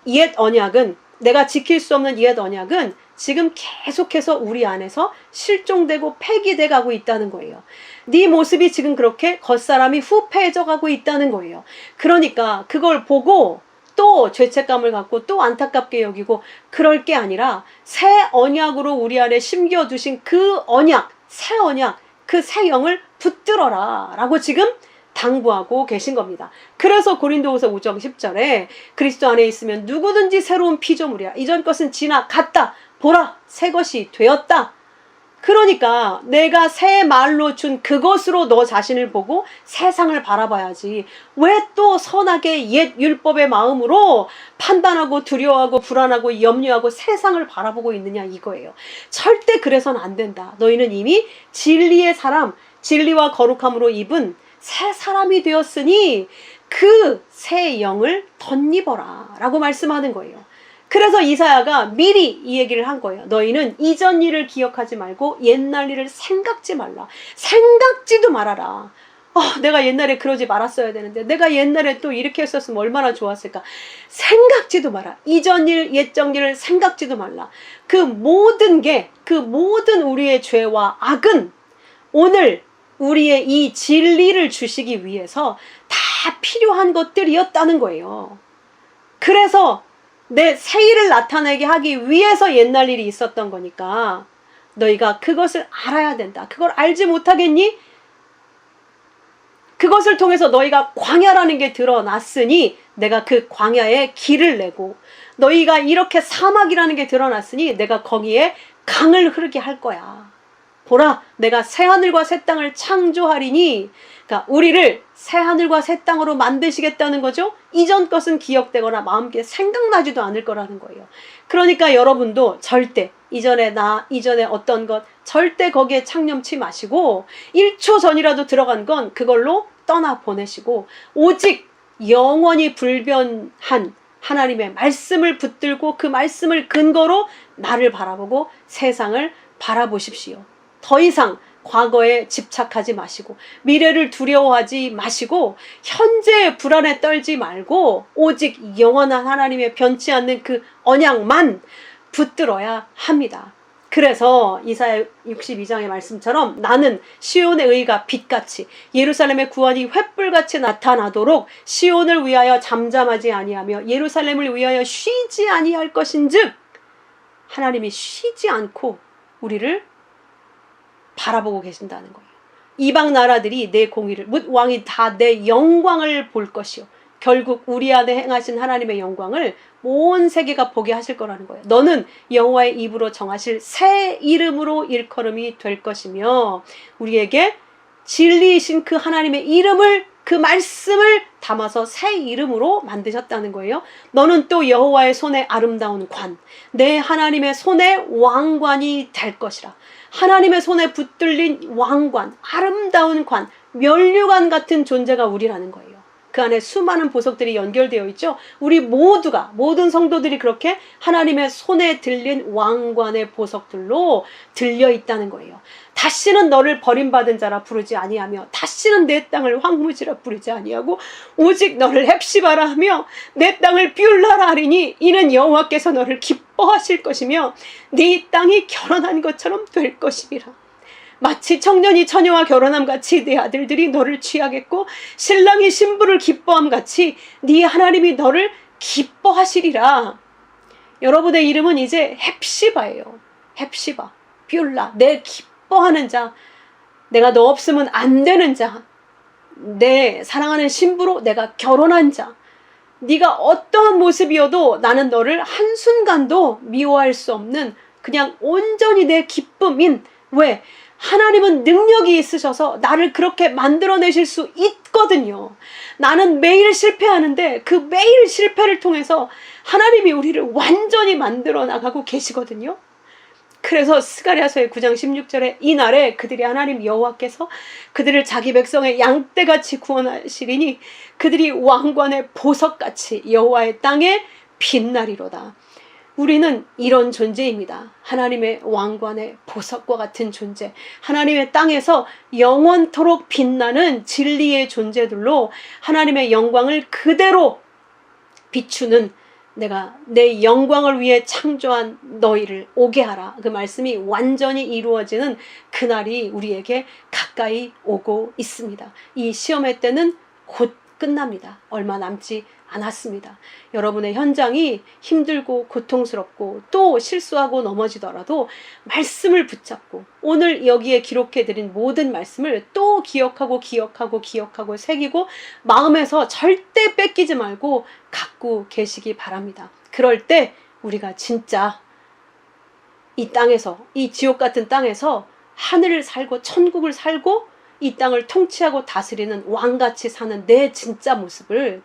옛 언약은 내가 지킬 수 없는 옛 언약은 지금 계속해서 우리 안에서 실종되고 폐기돼 가고 있다는 거예요. 네 모습이 지금 그렇게 겉사람이 후패해져 가고 있다는 거예요. 그러니까 그걸 보고 또 죄책감을 갖고 또 안타깝게 여기고 그럴 게 아니라 새 언약으로 우리 안에 심겨두신 그 언약, 새 언약, 그 새 영을 붙들어라 라고 지금 당부하고 계신 겁니다. 그래서 고린도후서 5장 10절에 그리스도 안에 있으면 누구든지 새로운 피조물이야. 이전 것은 지나갔다. 보라, 새 것이 되었다. 그러니까 내가 새 말로 준 그것으로 너 자신을 보고 세상을 바라봐야지. 왜 또 선하게 옛 율법의 마음으로 판단하고 두려워하고 불안하고 염려하고 세상을 바라보고 있느냐 이거예요. 절대 그래서는 안 된다. 너희는 이미 진리의 사람, 진리와 거룩함으로 입은 새 사람이 되었으니 그 새 영을 덧입어라 라고 말씀하는 거예요. 그래서 이사야가 미리 이 얘기를 한 거예요. 너희는 이전 일을 기억하지 말고 옛날 일을 생각지 말라. 생각지도 말아라. 내가 옛날에 그러지 말았어야 되는데 내가 옛날에 또 이렇게 했었으면 얼마나 좋았을까. 생각지도 마라. 이전 일, 옛적 일을 생각지도 말라. 그 모든 게, 그 모든 우리의 죄와 악은 오늘 우리의 이 진리를 주시기 위해서 다 필요한 것들이었다는 거예요. 그래서 내 새 일을 나타내게 하기 위해서 옛날 일이 있었던 거니까 너희가 그것을 알아야 된다. 그걸 알지 못하겠니? 그것을 통해서 너희가 광야라는 게 드러났으니 내가 그 광야에 길을 내고 너희가 이렇게 사막이라는 게 드러났으니 내가 거기에 강을 흐르게 할 거야. 보라, 내가 새하늘과 새 땅을 창조하리니 그러니까 우리를 새 하늘과 새 땅으로 만드시겠다는 거죠. 이전 것은 기억되거나 마음속에 생각나지도 않을 거라는 거예요. 그러니까 여러분도 절대 이전에 어떤 것 절대 거기에 창념치 마시고 1초 전이라도 들어간 건 그걸로 떠나 보내시고 오직 영원히 불변한 하나님의 말씀을 붙들고 그 말씀을 근거로 나를 바라보고 세상을 바라보십시오. 더 이상 과거에 집착하지 마시고 미래를 두려워하지 마시고 현재의 불안에 떨지 말고 오직 영원한 하나님의 변치 않는 그 언약만 붙들어야 합니다. 그래서 이사야 62장의 말씀처럼 나는 시온의 의가 빛같이 예루살렘의 구원이 횃불같이 나타나도록 시온을 위하여 잠잠하지 아니하며 예루살렘을 위하여 쉬지 아니할 것인즉 하나님이 쉬지 않고 우리를 바라보고 계신다는 거예요. 이방 나라들이 내 공의를 뭇 왕이 다 내 영광을 볼 것이요 결국 우리 안에 행하신 하나님의 영광을 온 세계가 보게 하실 거라는 거예요. 너는 여호와의 입으로 정하실 새 이름으로 일컬음이 될 것이며 우리에게 진리이신 그 하나님의 이름을 그 말씀을 담아서 새 이름으로 만드셨다는 거예요. 너는 또 여호와의 손에 아름다운 관, 내 하나님의 손에 왕관이 될 것이라. 하나님의 손에 붙들린 왕관, 아름다운 관, 면류관 같은 존재가 우리라는 거예요. 그 안에 수많은 보석들이 연결되어 있죠. 우리 모두가 모든 성도들이 그렇게 하나님의 손에 들린 왕관의 보석들로 들려 있다는 거예요. 다시는 너를 버림받은 자라 부르지 아니하며 다시는 내 땅을 황무지라 부르지 아니하고 오직 너를 헵시바라 하며 내 땅을 뷰라라 하리니 이는 여호와께서 너를 기뻐하실 것이며 네 땅이 결혼한 것처럼 될 것이니라. 마치 청년이 처녀와 결혼함 같이 네 아들들이 너를 취하겠고 신랑이 신부를 기뻐함 같이 네 하나님이 너를 기뻐하시리라. 여러분의 이름은 이제 헵시바예요. 헵시바, 뷰라, 내 기뻐하는 자, 내가 너 없으면 안 되는 자, 내 사랑하는 신부로 내가 결혼한 자. 네가 어떠한 모습이어도 나는 너를 한순간도 미워할 수 없는 그냥 온전히 내 기쁨인 왜? 하나님은 능력이 있으셔서 나를 그렇게 만들어내실 수 있거든요. 나는 매일 실패하는데 그 매일 실패를 통해서 하나님이 우리를 완전히 만들어 나가고 계시거든요. 그래서 스가랴서의 9장 16절에 이날에 그들이 하나님 여호와께서 그들을 자기 백성의 양떼같이 구원하시리니 그들이 왕관의 보석같이 여호와의 땅에 빛나리로다. 우리는 이런 존재입니다. 하나님의 왕관의 보석과 같은 존재, 하나님의 땅에서 영원토록 빛나는 진리의 존재들로 하나님의 영광을 그대로 비추는 내가 내 영광을 위해 창조한 너희를 오게 하라. 그 말씀이 완전히 이루어지는 그날이 우리에게 가까이 오고 있습니다. 이 시험의 때는 곧 끝납니다. 얼마 남지 않았습니다. 여러분의 현장이 힘들고 고통스럽고 또 실수하고 넘어지더라도 말씀을 붙잡고 오늘 여기에 기록해드린 모든 말씀을 또 기억하고 새기고 마음에서 절대 뺏기지 말고 갖고 계시기 바랍니다. 그럴 때 우리가 진짜 이 땅에서, 이 지옥 같은 땅에서 하늘을 살고 천국을 살고 이 땅을 통치하고 다스리는 왕같이 사는 내 진짜 모습을,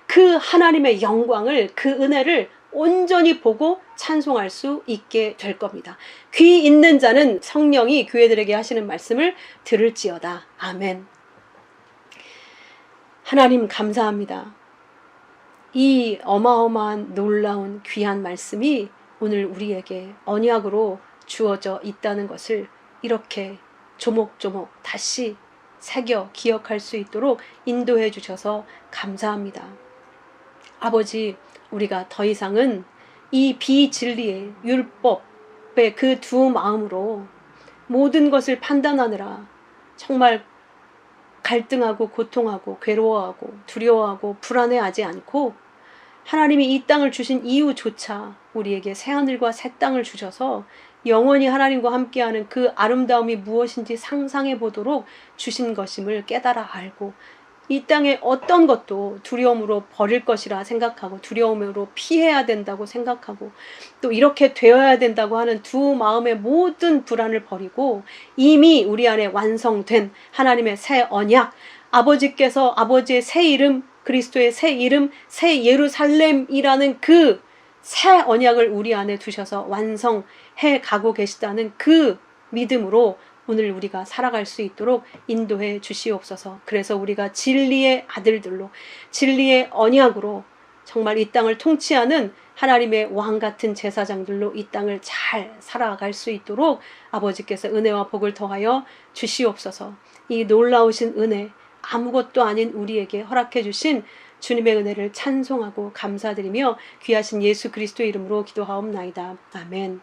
그 하나님의 영광을, 그 은혜를 온전히 보고 찬송할 수 있게 될 겁니다. 귀 있는 자는 성령이 교회들에게 하시는 말씀을 들을지어다. 아멘. 하나님 감사합니다. 이 어마어마한 놀라운 귀한 말씀이 오늘 우리에게 언약으로 주어져 있다는 것을 이렇게 조목조목 다시 새겨 기억할 수 있도록 인도해 주셔서 감사합니다. 아버지, 우리가 더 이상은 이 비진리의 율법의 그 두 마음으로 모든 것을 판단하느라 정말 갈등하고 고통하고 괴로워하고 두려워하고 불안해하지 않고 하나님이 이 땅을 주신 이유조차 우리에게 새하늘과 새 땅을 주셔서 영원히 하나님과 함께하는 그 아름다움이 무엇인지 상상해 보도록 주신 것임을 깨달아 알고 이 땅에 어떤 것도 두려움으로 버릴 것이라 생각하고 두려움으로 피해야 된다고 생각하고 또 이렇게 되어야 된다고 하는 두 마음의 모든 불안을 버리고 이미 우리 안에 완성된 하나님의 새 언약, 아버지께서 아버지의 새 이름, 그리스도의 새 이름, 새 예루살렘이라는 그 새 언약을 우리 안에 두셔서 완성해 가고 계시다는 그 믿음으로 오늘 우리가 살아갈 수 있도록 인도해 주시옵소서. 그래서 우리가 진리의 아들들로, 진리의 언약으로 정말 이 땅을 통치하는 하나님의 왕 같은 제사장들로 이 땅을 잘 살아갈 수 있도록 아버지께서 은혜와 복을 더하여 주시옵소서. 이 놀라우신 은혜, 아무것도 아닌 우리에게 허락해 주신 주님의 은혜를 찬송하고 감사드리며 귀하신 예수 그리스도의 이름으로 기도하옵나이다. 아멘.